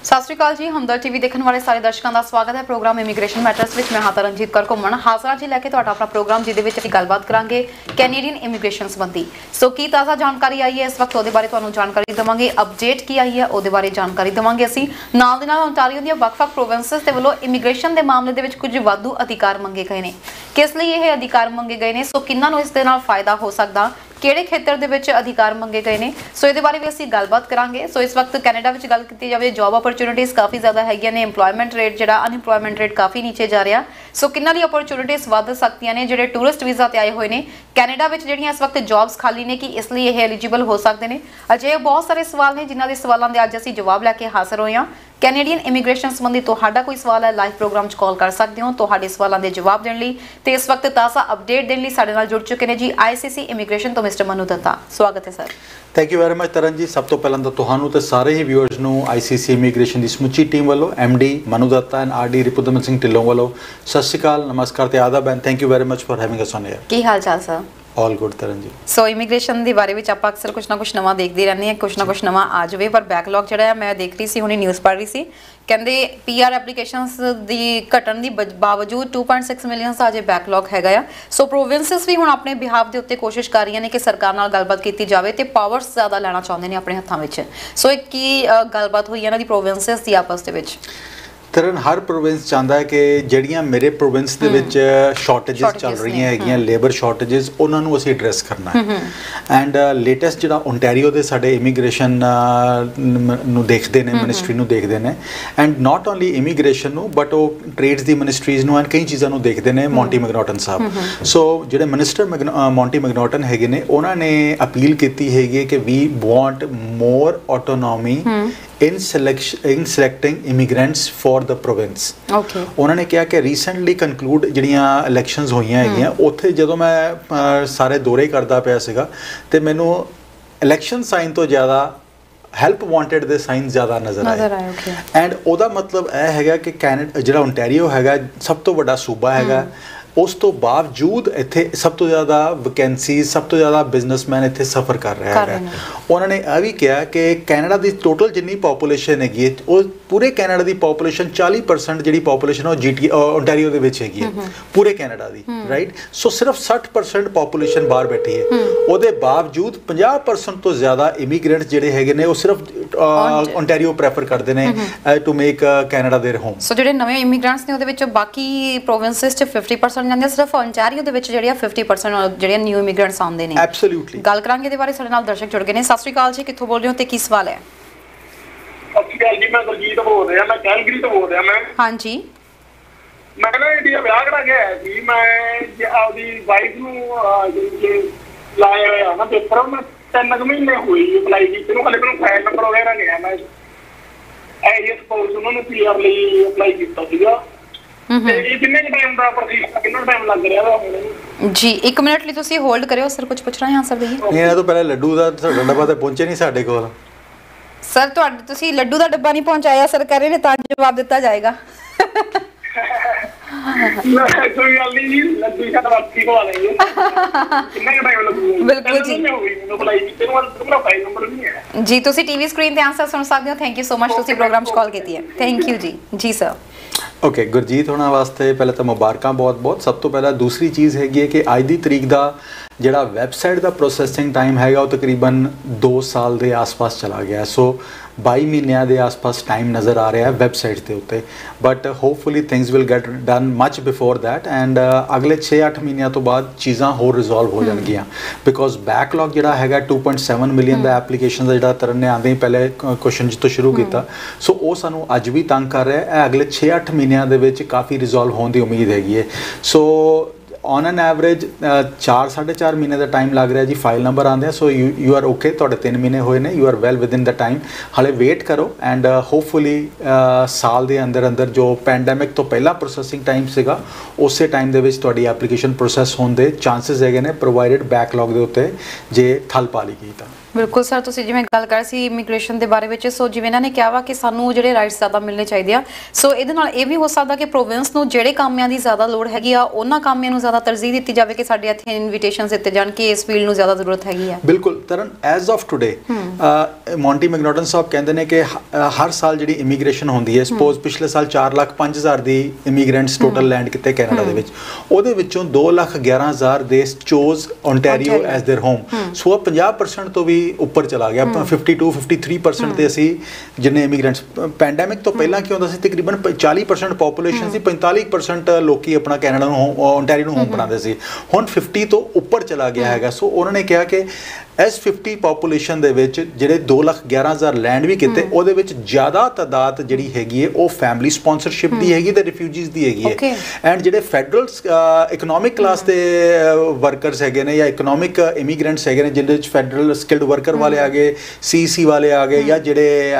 सत श्री अकाल जी। हमदर्द टीवी देखने वाले सारे दर्शकों का स्वागत है। प्रोग्राम इमीग्रेशन मैटर्स में मैं हाँ तरनजीत कौर घुम्मन हाजरा जी लैके अपना प्रोग्राम जिहदे गलबात करांगे कैनेडियन इमीग्रेशन संबंधी। सो की ताज़ा जानकारी आई है इस वक्त वो बारे तुहानूं जानकारी देवांगे। अपडेट की आई है वो बारे जानकारी देवांगे। असीं नाल दे नाल ओंटारियो दी वख-वख प्रोविंसेस दे वल्लों इमीग्रेशन के मामले दे विच कुछ वाधू अधिकार मंगे गए हैं। किस लिए यह अधिकार मंगे गए हैं, सो किन्हां नूं इस दे नाल फायदा हो सकदा, किहड़े खेतर दे विच अधिकार मंगे गए हैं, सो इहदे बारे भी असीं गलबात करांगे। सो इस वक्त कैनेडा विच गल कीती जावे जॉब अपॉर्चुनिटीज़ काफ़ी ज़्यादा हैगियां ने। इंप्लॉयमेंट रेट जिहड़ा अनइंप्लॉयमेंट रेट काफ़ी नीचे जा रहा। सो किन्हां दी अपॉर्चुनिटीज़ वध सकदियां ने जिहड़े टूरिस्ट वीज़ा ते आए हुए ने कैनेडा विच, जिहड़ियां इस वक्त जॉब्स खाली ने कि इसलिए यह एलिजिबल हो सकते हैं। अजे बहुत सारे सवाल ने जिन्हां दे सवालों के अज असीं जवाब लैके हाज़र होए हां। कैनेडियन इमीग्रेशन संबंधी तुहाडा कोई सवाल है लाइव प्रोग्राम कॉल कर सकते हो। तुहाडे सवालों के जवाब देने लई ते इस वक्त ताज़ा अपडेट देने लई साडे नाल जुड़ चुके हैं जी आईसीसी इमीग्रेशन तो मिस्टर मनु दत्ता। स्वागत है sir. Thank you very much Taran ji. सब तो पहले तो तुहानू ते सारे ही व्यूअर्स नू आईसीसी इमीग्रेशन की समुची टीम वालों MD Manu Dutta and RD Ripudaman Singh Dhillon वालों सत श्री अकाल, नमस्कार ते आदाब and thank you very much for having us on air. की हाल चाल sir? All good Taran ji. सो इमीग्रेशन के बारे में आप अक्सर कुछ ना कुछ नवा देखते रहने हैं, कुछ ना कुछ नवा आ जाए। पर बैकलॉग जो है मैं देख रही थी हुणे न्यूज़ पढ़ रही थी, कहते पीआर एप्लीकेशंस की घटन की बावजूद 2.6 मिलियन का अजे बैकलॉग है। सो प्रोविंसेस भी हुण अपने बिहाफ के उत्ते कोशिश कर रही हैं कि सरकार नाल गलबात की जाए तो पावर्स ज़्यादा लेना चाहते हैं अपने हत्थों में। सो एक की गलबात हुई इन्हां दी प्रोविंसेस की आपस दे विच? तरन हर प्रोविंस चाहता है कि जड़ियाँ मेरे प्रोविंस के विच शॉर्टेजेस चल रही हैं लेबर शॉर्टेजेस उन्होंने असीं एड्रैस करना है। एंड लेटेस्ट जो ओंटारियो के साडे इमीग्रेशन देखते हैं, मिनिस्ट्री नूं देखते हैं एंड नॉट ओनली इमीग्रेशन नूं बट वो ट्रेड्स की मिनिस्ट्रीज़ नूं एंड कई चीज़ों देखते हैं। मॉन्टी मैगनॉटन साहब सो जो मिनिस्टर मॉन्टी मैगनॉटन है ने उन्होंने अपील की है कि we want more autonomy in selecting immigrants for the province। उन्होंने कहा कि रिसेंटली कंक्लूड जिहड़ियां इलैक्शनस होईयां हैगियां उत्थे जदों मैं सारे दौरे करदा पिया सीगा ते मैनूं इलैक्शन साइन तो ज़्यादा हैल्प वांटेड दे साइन ज़्यादा नज़र आए। एंड उहदा मतलब यह हैगा कि कैनेडा जिहड़ा ओंटारियो हैगा सब तो वड्डा सूबा हैगा, उस तो बावजूद इत्थे सब तो ज़्यादा वैकेंसीज सब तो ज़्यादा बिजनेसमैन इत्थे सफ़र कर रहा है। उन्होंने यह भी कहा कि कैनेडा की टोटल जिन्नी पॉपूलेशन हैगी वो पूरे कैनेडा की पॉपूलेशन 40% जी पॉपूलेशन वो जीटी ओंटारियो के विच हैगी पूरे कैनेडा की, राइट। सो सिर्फ 60% पॉपूलेशन बाहर बैठी है। उसके बावजूद 50% तो ज़्यादा इमीग्रेंट्स जिहड़े हैगे ने वो सिर्फ ओंटारियो प्रैफर करते हैं to make Canada their home. So जिहड़े नवे इमीग्रेंट्स ने उहदे विच बाकी प्रोविंसेस च 50% ਜਾਂਦੇ ਸਿਰਫ ओंटारियो ਦੇ ਵਿੱਚ ਜਿਹੜੀਆਂ 50% ਜਿਹੜੀਆਂ ਨਿਊ ਇਮੀਗ੍ਰੈਂਟਸ ਆਉਂਦੇ ਨੇ। ਐਬਸੋਲੂਟਲੀ ਗੱਲ ਕਰਾਂਗੇ ਇਹਦੇ ਬਾਰੇ। ਸਾਡੇ ਨਾਲ ਦਰਸ਼ਕ ਜੁੜ ਗਏ ਨੇ। ਸਤਿ ਸ਼੍ਰੀ ਅਕਾਲ ਜੀ, ਕਿੱਥੋਂ ਬੋਲ ਰਹੇ ਹੋ ਤੇ ਕੀ ਸਵਾਲ ਹੈ? ਸਤਿ ਸ਼੍ਰੀ ਅਕਾਲ ਜੀ, ਮੈਂ ਦਲਜੀਤ ਬੋਲ ਰਿਹਾ, ਮੈਂ ਕੈਲਗਰੀ ਤੋਂ ਬੋਲ ਰਿਹਾ। ਮੈਂ ਹਾਂਜੀ, ਮੈਂ ਨਾ ਇੰਡੀਆ ਵਿਆਹ ਕਰਾ ਕੇ ਆਇਆ ਸੀ। ਮੈਂ ਆਪਦੀ ਵਾਈਫ ਨੂੰ ਲਾਇਆ ਹੋਇਆ ਨਾ ਪੇਪਰ, ਮੈਂ 3 ਮਹੀਨੇ ਹੋਈ ਅਪਲਾਈ ਕੀਤੇ ਨੂੰ, ਹਲੇ ਮੈਨੂੰ ਫਾਈਲ ਨੰਬਰ ਵਗੈਰਾ ਨਹੀਂ ਆਇਆ। ਮੈਂ ਇਹ ਸਪੋਜ਼ ਉਹਨਾਂ ਨੂੰ ਪੀਆਰ ਲਈ ਅਪਲਾਈ ਕੀਤਾ ਸੀਗਾ। जी 1 मिनट ਲਈ ਤੁਸੀਂ ਹੋਲਡ ਕਰਿਓ ਸਰ, ਕੁਝ ਪੁੱਛਣਾ ਹੈ ਆਨਸਰ ਦੇਈਏ। ਨਹੀਂ ਇਹ ਤੋਂ ਪਹਿਲੇ ਲੱਡੂ ਦਾ ਡੱਬਾ ਤੇ ਪਹੁੰਚੇ ਨਹੀਂ ਸਾਡੇ ਕੋਲ ਸਰ। ਤੁਹਾਡੇ ਤੁਸੀਂ ਲੱਡੂ ਦਾ ਡੱਬਾ ਨਹੀਂ ਪਹੁੰਚਾਇਆ ਸਰਕਾਰੇ ਨੇ ਤਾਂ ਜਵਾਬ ਦਿੱਤਾ ਜਾਏਗਾ। ਕੋਈ ਗੱਲ ਨਹੀਂ ਜੀ, ਲੱਡੂ ਸਾਡਾ ਵਾਪਸੀ ਕੋ ਆ ਲੈਂਗੇ। ਕਿੰਨਾ ਟਾਈਮ ਲੱਗੂਗਾ? ਬਿਲਕੁਲ ਜੀ, ਮੈਨੂੰ ਅਪਲਾਈ ਕੀਤੇ ਨੂੰ ਤੁਹਾਡਾ ਫਾਈਲ ਨੰਬਰ ਨਹੀਂ ਹੈ ਜੀ। ਤੁਸੀਂ ਟੀਵੀ ਸਕਰੀਨ ਤੇ ਆਨਸਰ ਸੁਣ ਸਕਦੇ ਹੋ। ਥੈਂਕ ਯੂ ਸੋ ਮਚ, ਤੁਸੀਂ ਪ੍ਰੋਗਰਾਮ 'ਚ ਕਾਲ ਕੀਤੀ ਹੈ। ਥੈਂਕ ਯੂ ਜੀ। ਜੀ ਸਰ। ओके गुरजीत होना वास्ते पहले तो मुबारक बहुत बहुत। सब तो पहला दूसरी चीज़ हैगी है कि अज की तरीक का जिहड़ा वैबसाइट का प्रोसैसिंग टाइम हैगा वो तकरीबन 2 साल के आस पास चला गया। सो 22 महीनों के आस पास टाइम नज़र आ रहा है वैबसाइट के उत्ते, but hopefully things will get done much before that and अगले 6-8 महीनों तो बाद चीज़ां होर रिजॉल्व हो जाएगियां बिकॉज बैकलॉग जिहड़ा हैगा 2.7 मिलियन का एप्लीकेशन का जिहड़ा तरन ने आंदे ही पहले क्वेश्चन तो शुरू किया। सो वो सानू अज भी तंग कर रहा है। अगले 6-8 महीनों के विच काफ़ी रिजॉल्व होने की उम्मीद हैगी है। सो ऑन एन एवरेज 4-4.5 महीने का टाइम लग रहा है जी फाइल नंबर आते हैं। सो यू आर ओके, थोड़े 3 महीने हुए हैं, you are well within the time. हाले वेट करो एंड होपफुली साल के अंदर अंदर जो पैंडेमिक तो पहला प्रोसैसिंग टाइम सीगा उस टाइम के तुहाडी एप्लीकेशन प्रोसैस होने के चांसिस है ने, प्रोवाइडेड बैकलॉग के उत्ते जे थल पा ली गई। ਬਿਲਕੁਲ ਸਰ, ਤੁਸੀਂ ਜਿਵੇਂ ਗੱਲ ਕਰ ਰਹੇ ਸੀ ਇਮੀਗ੍ਰੇਸ਼ਨ ਦੇ ਬਾਰੇ ਵਿੱਚ, ਸੋ ਜਿਵੇਂ ਇਹਨਾਂ ਨੇ ਕਿਹਾ ਵਾ ਕਿ ਸਾਨੂੰ ਜਿਹੜੇ ਰਾਈਟਸ ਜ਼ਿਆਦਾ ਮਿਲਣੇ ਚਾਹੀਦੇ ਆ, ਸੋ ਇਹਦੇ ਨਾਲ ਇਹ ਵੀ ਹੋ ਸਕਦਾ ਕਿ ਪ੍ਰੋਵਿੰਸ ਨੂੰ ਜਿਹੜੇ ਕਾਮਿਆਂ ਦੀ ਜ਼ਿਆਦਾ ਲੋੜ ਹੈਗੀ ਆ ਉਹਨਾਂ ਕਾਮਿਆਂ ਨੂੰ ਜ਼ਿਆਦਾ ਤਰਜੀਹ ਦਿੱਤੀ ਜਾਵੇ ਕਿ ਸਾਡੇ ਇੱਥੇ ਇਨਵੀਟੇਸ਼ਨਸ ਦਿੱਤੇ ਜਾਣ ਕਿ ਇਸ ਫੀਲਡ ਨੂੰ ਜ਼ਿਆਦਾ ਜ਼ਰੂਰਤ ਹੈਗੀ ਆ। ਬਿਲਕੁਲ Taran, as of today Monte McNaughton ਸਾਹਿਬ ਕਹਿੰਦੇ ਨੇ ਕਿ ਹਰ ਸਾਲ ਜਿਹੜੀ ਇਮੀਗ੍ਰੇਸ਼ਨ ਹੁੰਦੀ ਹੈ, ਸਪੋਜ਼ ਪਿਛਲੇ ਸਾਲ 4,05,000 ਦੀ ਇਮੀਗ੍ਰੈਂਟਸ ਟੋਟਲ ਲੈਂਡ ਕੀਤੇ ਕੈਨੇਡਾ ਦੇ ਵਿੱਚ, ਉਹਦੇ ਵਿੱਚੋਂ 2,11,000 ਦੇ chose Ontario as their home. So 50% ਤੋਂ ਵੀ ਉੱਪਰ ਚਲਾ ਗਿਆ, 52-53% ਤੇ ਅਸੀਂ ਜਿੰਨੇ ਇਮੀਗ੍ਰੈਂਟਸ। ਪੈਂਡੈਮਿਕ ਤੋਂ ਪਹਿਲਾਂ ਕੀ ਹੁੰਦਾ ਸੀ, ਤਕਰੀਬਨ 40% ਪੋਪੂਲੇਸ਼ਨ ਸੀ, 45% ਲੋਕੀ ਆਪਣਾ ਕੈਨੇਡਾ ਨੂੰ ਓਨਟਾਰੀਓ ਨੂੰ ਹੋਮ ਬਣਾਉਂਦੇ ਸੀ। ਹੁਣ 50 ਤੋਂ ਉੱਪਰ ਚਲਾ ਗਿਆ ਹੈਗਾ। ਸੋ ਉਹਨਾਂ ਨੇ ਕਿਹਾ ਕਿ ਇਸ 50 ਪੋਪੂਲੇਸ਼ਨ ਦੇ ਵਿੱਚ ਜਿਹੜੇ 2,11,000 ਲੈਂਡ ਵੀ ਕੀਤੇ, ਉਹਦੇ ਵਿੱਚ ਜ਼ਿਆਦਾ ਤਾਦਾਦ ਜਿਹੜੀ ਹੈਗੀ ਹੈ ਉਹ ਫੈਮਿਲੀ ਸਪਾਂਸਰਸ਼ਿਪ ਦੀ ਹੈਗੀ ਤੇ ਰਿਫਿਊਜੀਜ਼ ਦੀ ਹੈਗੀ ਹੈ। ਐਂਡ ਜਿਹੜੇ ਫੈਡਰਲ ਇਕਨੋਮਿਕ ਕਲਾਸ ਦੇ ਵਰਕਰਸ ਹੈਗੇ ਨੇ ਜਾਂ ਇਕਨੋਮਿਕ ਇਮੀਗ੍ਰੈਂਟਸ ਹੈਗੇ ਨੇ, ਜਿਹਦੇ ਵਿੱਚ ਫੈਡਰਲ ਸਕਿਲਡ ਵਰਕਰ ਵਾਲੇ ਆ ਗਏ, CEC ਵਾਲੇ ਆ ਗਏ, ਜਾਂ ਜਿਹੜੇ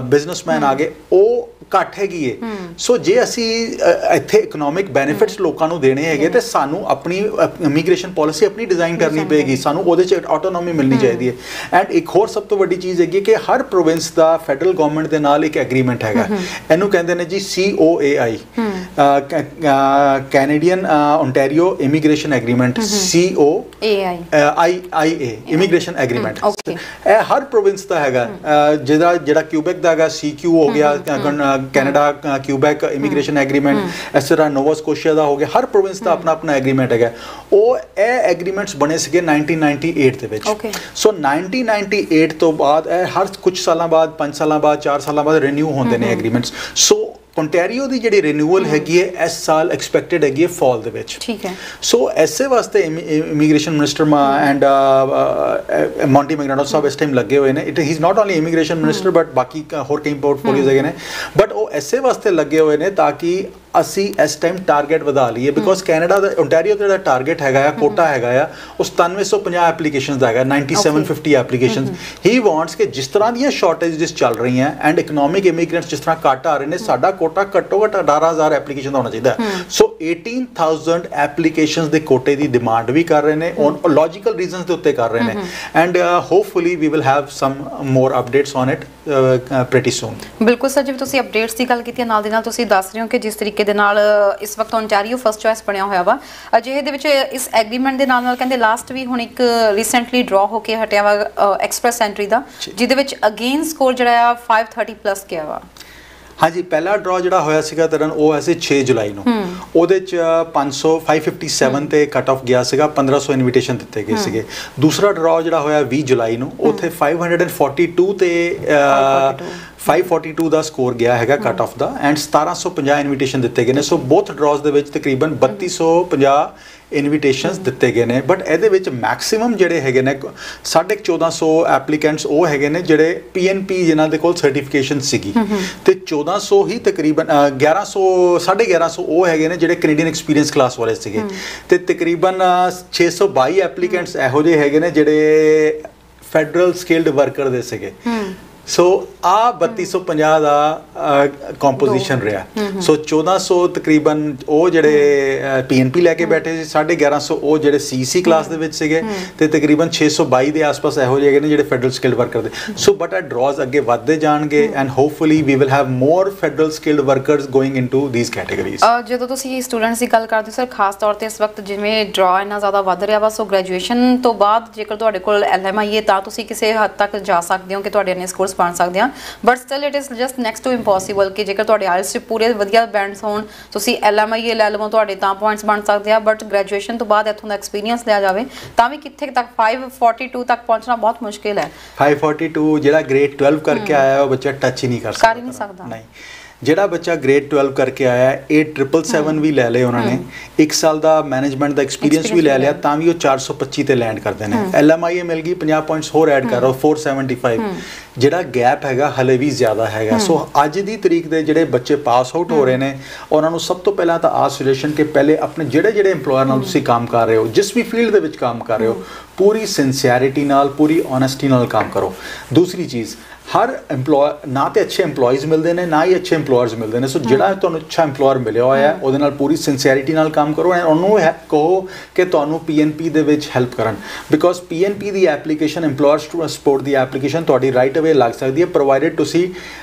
ਬਿਜ਼ਨਸਮੈਨ ਆ ਗਏ, ਉਹ ਘੱਟ ਹੈਗੀ ਹੈ। ਸੋ ਜੇ ਅਸੀਂ ਇੱਥੇ ਇਕਨੋਮਿਕ ਬੈਨੀਫਿਟਸ ਲੋਕਾਂ ਨੂੰ ਦੇਣੇ ਹੈਗੇ ਤੇ ਸਾਨੂੰ ਆਪਣੀ ਇਮੀਗ੍ਰੇਸ਼ਨ ਪਾਲਿਸੀ ਆਪਣੀ ਡਿਜ਼ਾਈਨ ਕਰਨੀ ਪਏਗੀ, ਸਾਨੂੰ ਉਹਦੇ 'ਚ ਆਟੋਨੋਮੀ ਮਿਲਣੀ ਚਾਹੀਦੀ ਹੈ। ਐਂਡ ਇੱਕ ਹੋਰ ਸਭ ਤੋਂ ਵੱਡੀ ਚੀਜ਼ ਹੈਗੀ ਕਿ ਹਰ ਪ੍ਰੋਵਿੰਸ ਦਾ ਫੈਡਰਲ ਗਵਰਨਮੈਂਟ ਦੇ ਨਾਲ ਇੱਕ ਐਗਰੀਮੈਂਟ ਹੈਗਾ, ਇਹਨੂੰ ਕਹਿੰਦੇ ਨੇ ਜੀ COAI, Canadian Ontario immigration agreement, COAI immigration agreement. ਇਹ ਹਰ ਪ੍ਰੋਵਿੰਸ ਦਾ ਹੈਗਾ, ਜਿਹੜਾ ਕਿਊਬੈਕ ਦਾ ਹੈਗਾ CQ ਹੋ ਗਿਆ, ਕੈਨੇਡਾ ਕਿਊਬੈਕ ਇਮੀਗ੍ਰੇਸ਼ਨ ਐਗਰੀਮੈਂਟ, ਇਸ ਤਰ੍ਹਾਂ ਨੋਵਾ ਸਕੋਸ਼ੀਆ ਦਾ ਹੋ ਗਿਆ। ਹਰ ਪ੍ਰੋਵਿੰਸ ਦਾ ਆਪਣਾ ਆਪਣਾ ਐਗਰੀਮੈਂਟ ਹੈਗਾ। ਉਹ ਇਹ ਐਗਰੀਮੈਂਟਸ ਬਣੇ ਸੀਗੇ 1998 ਦੇ ਵਿੱਚ। ਸੋ 1998 ਤੋਂ ਬਾਅਦ ਇਹ ਹਰ ਕੁਝ ਸਾਲਾਂ ਬਾਅਦ, 5 ਸਾਲਾਂ ਬਾਅਦ, 4 ਸਾਲਾਂ ਬਾਅਦ ਰੀਨਿਊ ਹੁੰਦੇ ਨੇ ਐਗਰੀਮੈਂਟਸ। ਸੋ ਓਨਟਾਰੀਓ ਦੀ ਜਿਹੜੀ ਰੀਨਿਊਅਲ ਹੈਗੀ ਹੈ ਇਸ ਸਾਲ ਐਕਸਪੈਕਟਡ ਹੈਗੀ ਹੈ ਫਾਲ ਦੇ ਵਿੱਚ। ਠੀਕ ਹੈ। ਸੋ ਐਸੇ ਵਾਸਤੇ immigration minister and Monty McDonald ਸਾਹਿਬ ਇਸ ਟਾਈਮ ਲੱਗੇ ਹੋਏ ਨੇ। It he is not only immigration minister but ਬਾਕੀ ਹੋਰ ਕਈ ਪੋਰਟਫੋਲੀਓਜ਼ ਹੈਗੇ ਨੇ, ਬਟ ਉਹ ਐਸੇ ਵਾਸਤੇ ਲੱਗੇ ਹੋਏ ਨੇ ਤਾਂ ਕਿ ਅਸੀਂ ਇਸ ਟਾਈਮ ਟਾਰਗੇਟ ਵਧਾ ਲਈਏ। ਬਿਕੋਜ਼ ਕੈਨੇਡਾ ਦਾ ਓਨਟਾਰੀਓ ਦਾ ਜਿਹੜਾ ਟਾਰਗੇਟ ਹੈਗਾ ਆ, ਕੋਟਾ ਹੈਗਾ ਆ, ਉਹ 9750 ਐਪਲੀਕੇਸ਼ਨਸ ਦਾ ਹੈਗਾ, 9750 ਐਪਲੀਕੇਸ਼ਨਸ। ਹੀ ਵਾਂਟਸ ਕਿ ਜਿਸ ਤਰ੍ਹਾਂ ਦੀਆਂ ਸ਼ਾਰਟੇਜਸ ਚੱਲ ਰਹੀਆਂ ਐਂਡ ਇਕਨੋਮਿਕ ਇਮੀਗ੍ਰੈਂਟਸ ਜਿਸ ਤਰ੍ਹਾਂ ਘੱਟ ਆ ਰਹੇ ਨੇ, ਸਾਡਾ ਕੋਟਾ ਘੱਟੋ ਘੱਟ 18,000 ਐਪਲੀਕੇਸ਼ਨ ਦਾ ਹੋਣਾ ਚਾਹੀਦਾ। ਸੋ 18,000 ਐਪਲੀਕੇਸ਼ਨਸ ਦੇ ਕੋਟੇ ਦੀ ਡਿਮਾਂਡ ਵੀ ਕਰ ਰਹੇ ਨੇ, ਲੌਜੀਕਲ ਰੀਜ਼ਨਸ ਦੇ ਉੱਤੇ ਕਰ ਰਹੇ ਨੇ। And hopefully we will have some more updates on it pretty soon. ਬਿਲਕੁਲ ਸਰ, ਜਿਵੇਂ ਤੁਸੀਂ ਅਪਡੇਟਸ ਦੀ ਗੱਲ ਕੀਤੀ, ਨਾਲ ਦੀ ਨਾਲ ਤੁਸੀਂ ਦੱਸ ਰਹੇ ਹੋ ਕਿ ਜਿਸ ਤਰੀਕੇ ਦੇ ਨਾਲ ਇਸ ਵਕਤ ਓਨਟਾਰੀਓ ਫਸਟ ਚੋਇਸ ਬਣਿਆ ਹੋਇਆ ਵਾ, ਅਜਿਹੇ ਦੇ ਵਿੱਚ ਇਸ ਐਗਰੀਮੈਂਟ ਦੇ ਨਾਲ ਕਹਿੰਦੇ ਲਾਸਟ ਵੀ ਹੁਣ ਇੱਕ ਰੀਸੈਂਟਲੀ ਡਰਾ ਹੋ ਕੇ ਹਟਿਆ ਵਾ ਐਕਸਪ੍ਰੈਸ ਐਂਟਰੀ ਦਾ, ਜਿਹਦੇ ਵਿੱਚ ਅਗੇਨ ਸਕੋਰ ਜਿਹੜਾ ਆ 530 ਪਲੱਸ ਗਿਆ ਵਾ। ਹਾਂਜੀ, ਪਹਿਲਾ ਡਰਾ ਜਿਹੜਾ ਹੋਇਆ ਸੀਗਾ ਤਰਨ, ਉਹ ਐਸੇ 6 ਜੁਲਾਈ ਨੂੰ, ਉਹਦੇ ਚ 557 ਤੇ ਕੱਟ ਆਫ ਗਿਆ ਸੀਗਾ, 1500 ਇਨਵੀਟੇਸ਼ਨ ਦਿੱਤੇ ਗਏ ਸੀਗੇ। ਦੂਸਰਾ ਡਰਾ ਜਿਹੜਾ ਹੋਇਆ 20 ਜੁਲਾਈ ਨੂੰ, ਉੱਥੇ 542 ਤੇ 542 ਦਾ ਸਕੋਰ ਗਿਆ ਹੈਗਾ cut off the, and 1750 invitation ਦਿੱਤੇ ਗਏ ਨੇ। ਸੋ ਬੋਥ ਡਰਾਜ਼ ਦੇ ਵਿੱਚ ਤਕਰੀਬਨ 3250 ਇਨਵੀਟੇਸ਼ਨਸ ਦਿੱਤੇ ਗਏ ਨੇ। ਬਟ ਇਹਦੇ ਵਿੱਚ ਮੈਕਸਿਮਮ ਜਿਹੜੇ ਹੈਗੇ ਨੇ 1450 ਐਪਲੀਕੈਂਟਸ ਉਹ ਹੈਗੇ ਨੇ ਜਿਹੜੇ PNP ਜਿਨ੍ਹਾਂ ਦੇ ਕੋਲ ਸਰਟੀਫਿਕੇਸ਼ਨ ਸੀਗੀ, ਤੇ 1400 ਹੀ ਤਕਰੀਬਨ 1150 ਉਹ ਹੈਗੇ ਨੇ ਜਿਹੜੇ ਕੈਨੇਡੀਅਨ ਐਕਸਪੀਰੀਅੰਸ ਕਲਾਸ ਵਾਲੇ ਸੀਗੇ, ਤੇ ਤਕਰੀਬਨ 622 ਐਪਲੀਕੈਂਟਸ ਇਹੋ ਜਿਹੇ ਹੈਗੇ ਨੇ ਜਿਹੜੇ ਫੈਡਰਲ ਸਕਿਲਡ ਵਰਕਰ ਦੇ ਸੀਗੇ। ਸੋ ਆ 3250 ਦਾ ਕੰਪੋਜੀਸ਼ਨ ਰਿਹਾ। ਸੋ 1400 ਤਕਰੀਬਨ ਉਹ ਜਿਹੜੇ PNP ਲੈ ਕੇ ਬੈਠੇ ਸੀ, 1150 ਉਹ ਜਿਹੜੇ CEC ਕਲਾਸ ਦੇ ਵਿੱਚ ਸੀਗੇ, ਤੇ ਤਕਰੀਬਨ 622 ਦੇ ਆਸ-ਪਾਸ ਇਹੋ ਜਿਹੇ ਹੈਗੇ ਨੇ ਜਿਹੜੇ ਫੈਡਰਲ ਸਕਿਲਡ ਵਰਕਰ ਦੇ। ਸੋ ਬਟ ਆ ਡਰਾਜ਼ ਅੱਗੇ ਵੱਧਦੇ ਜਾਣਗੇ and hopefully we will have more federal skilled workers going into these categories. ਜਦੋਂ ਤੁਸੀਂ ਸਟੂਡੈਂਟਸ ਦੀ ਗੱਲ ਕਰਦੇ ਹੋ ਸਰ, ਖਾਸ ਤੌਰ ਤੇ ਇਸ ਵਕਤ ਜਿਵੇਂ ਡਰਾ ਇੰਨਾ ਜ਼ਿਆਦਾ ਵੱਧ ਰਿਹਾ ਵਾ, ਸੋ ਗ੍ਰੈਜੂਏਸ਼ਨ ਤੋਂ ਬਾਅਦ ਜੇਕਰ ਤੁਹਾਡੇ ਕੋਲ LMI ਹੈ ਤਾਂ ਤੁਸੀਂ ਕਿਸੇ ਹੱਦ ਤੱਕ ਜਾ ਸਕਦੇ ਹੋ ਕਿ ਤੁਹਾਡੇ ਇੰਨੇ ਸਕੋਰਸ ਬਣ ਸਕਦੇ ਆ, but still it is just next to impossible ਕਿ ਜੇਕਰ ਤੁਹਾਡੇ IELTS 'ਚ ਪੂਰੇ ਵਧੀਆ ਬੈਂਡਸ ਹੋਣ, ਤੁਸੀਂ LMI ਲੈ ਲਵੋ, ਤੁਹਾਡੇ ਤਾਂ ਪੁਆਇੰਟਸ ਬਣ ਸਕਦੇ ਆ, ਬਟ ਗ੍ਰੈਜੂਏਸ਼ਨ ਤੋਂ ਬਾਅਦ ਇੱਥੋਂ ਦਾ ਐਕਸਪੀਰੀਅੰਸ ਲਿਆ ਜਾਵੇ ਤਾਂ ਵੀ ਕਿੱਥੇ ਤੱਕ 542 ਤੱਕ ਪਹੁੰਚਣਾ ਬਹੁਤ ਮੁਸ਼ਕਿਲ ਹੈ। 542 ਜਿਹੜਾ ਗ੍ਰੇਡ 12 ਕਰਕੇ ਆਇਆ ਉਹ ਬੱਚਾ ਟੱਚ ਹੀ ਨਹੀਂ ਕਰ ਸਕਦਾ। ਨਹੀਂ, ਜਿਹੜਾ ਬੱਚਾ ਗ੍ਰੇਡ 12 ਕਰਕੇ ਆਇਆ 8777 ਵੀ ਲੈ ਲਏ ਉਹਨਾਂ ਨੇ, 1 ਸਾਲ ਦਾ ਮੈਨੇਜਮੈਂਟ ਦਾ ਐਕਸਪੀਰੀਅੰਸ ਵੀ ਲੈ ਲਿਆ, ਤਾਂ ਵੀ ਉਹ 425 ਤੇ ਲੈਂਡ ਕਰਦੇ ਨੇ। LMIA ਮਿਲ ਗਈ, 50 ਪੁਆਇੰਟਸ ਹੋਰ ਐਡ ਕਰ ਰਹਾ 475। ਜਿਹੜਾ ਗੈਪ ਹੈਗਾ ਹਲੇ ਵੀ ਜ਼ਿਆਦਾ ਹੈਗਾ। ਸੋ ਅੱਜ ਦੀ ਤਰੀਕ ਦੇ ਜਿਹੜੇ ਬੱਚੇ ਪਾਸ ਆਊਟ ਹੋ ਰਹੇ ਨੇ, ਉਹਨਾਂ ਨੂੰ ਸਭ ਤੋਂ ਪਹਿਲਾਂ ਤਾਂ ਆਹ ਸੁਜੈਸ਼ਨ ਕਿ ਪਹਿਲੇ ਆਪਣੇ ਜਿਹੜੇ ਇੰਪਲੋਇਰ ਨਾਲ ਤੁਸੀਂ ਕੰਮ ਕਰ ਰਹੇ ਹੋ, ਜਿਸ ਵੀ ਫੀਲਡ ਦੇ ਵਿੱਚ ਕੰਮ ਕਰ ਰਹੇ ਹੋ, ਪੂਰੀ ਸਿੰਸੀਅਰਿਟੀ ਨਾਲ, ਪੂਰੀ ਓਨੈਸਟੀ ਨਾਲ ਕੰਮ ਕਰੋ। ਦੂਸਰੀ ਚੀਜ਼, ਹਰ EMPLOY ਨਾ ਤੇ ਅੱਛੇ EMPLOYEES ਮਿਲਦੇ ਨੇ ਨਾ ਹੀ ਅੱਛੇ EMPLOYERS ਮਿਲਦੇ ਨੇ। ਸੋ ਜਿਹੜਾ ਤੁਹਾਨੂੰ ਅੱਛਾ EMPLOYER ਮਿਲਿਆ ਹੋਇਆ ਉਹਦੇ ਨਾਲ ਪੂਰੀ ਸਿੰਸੀਅਰਿਟੀ ਨਾਲ ਕੰਮ ਕਰੋ ਐਂਡ ਉਹਨੂੰ ਕਹੋ ਕਿ ਤੁਹਾਨੂੰ PNP ਦੇ ਵਿੱਚ ਹੈਲਪ ਕਰਨ, because PNP the application EMPLOYERS to support the application ਤੁਹਾਡੀ ਰਾਈਟ ਅਵੇ ਲੱਗ ਸਕਦੀ ਹੈ, ਪ੍ਰੋਵਾਈਡਡ ਤੁਸੀਂ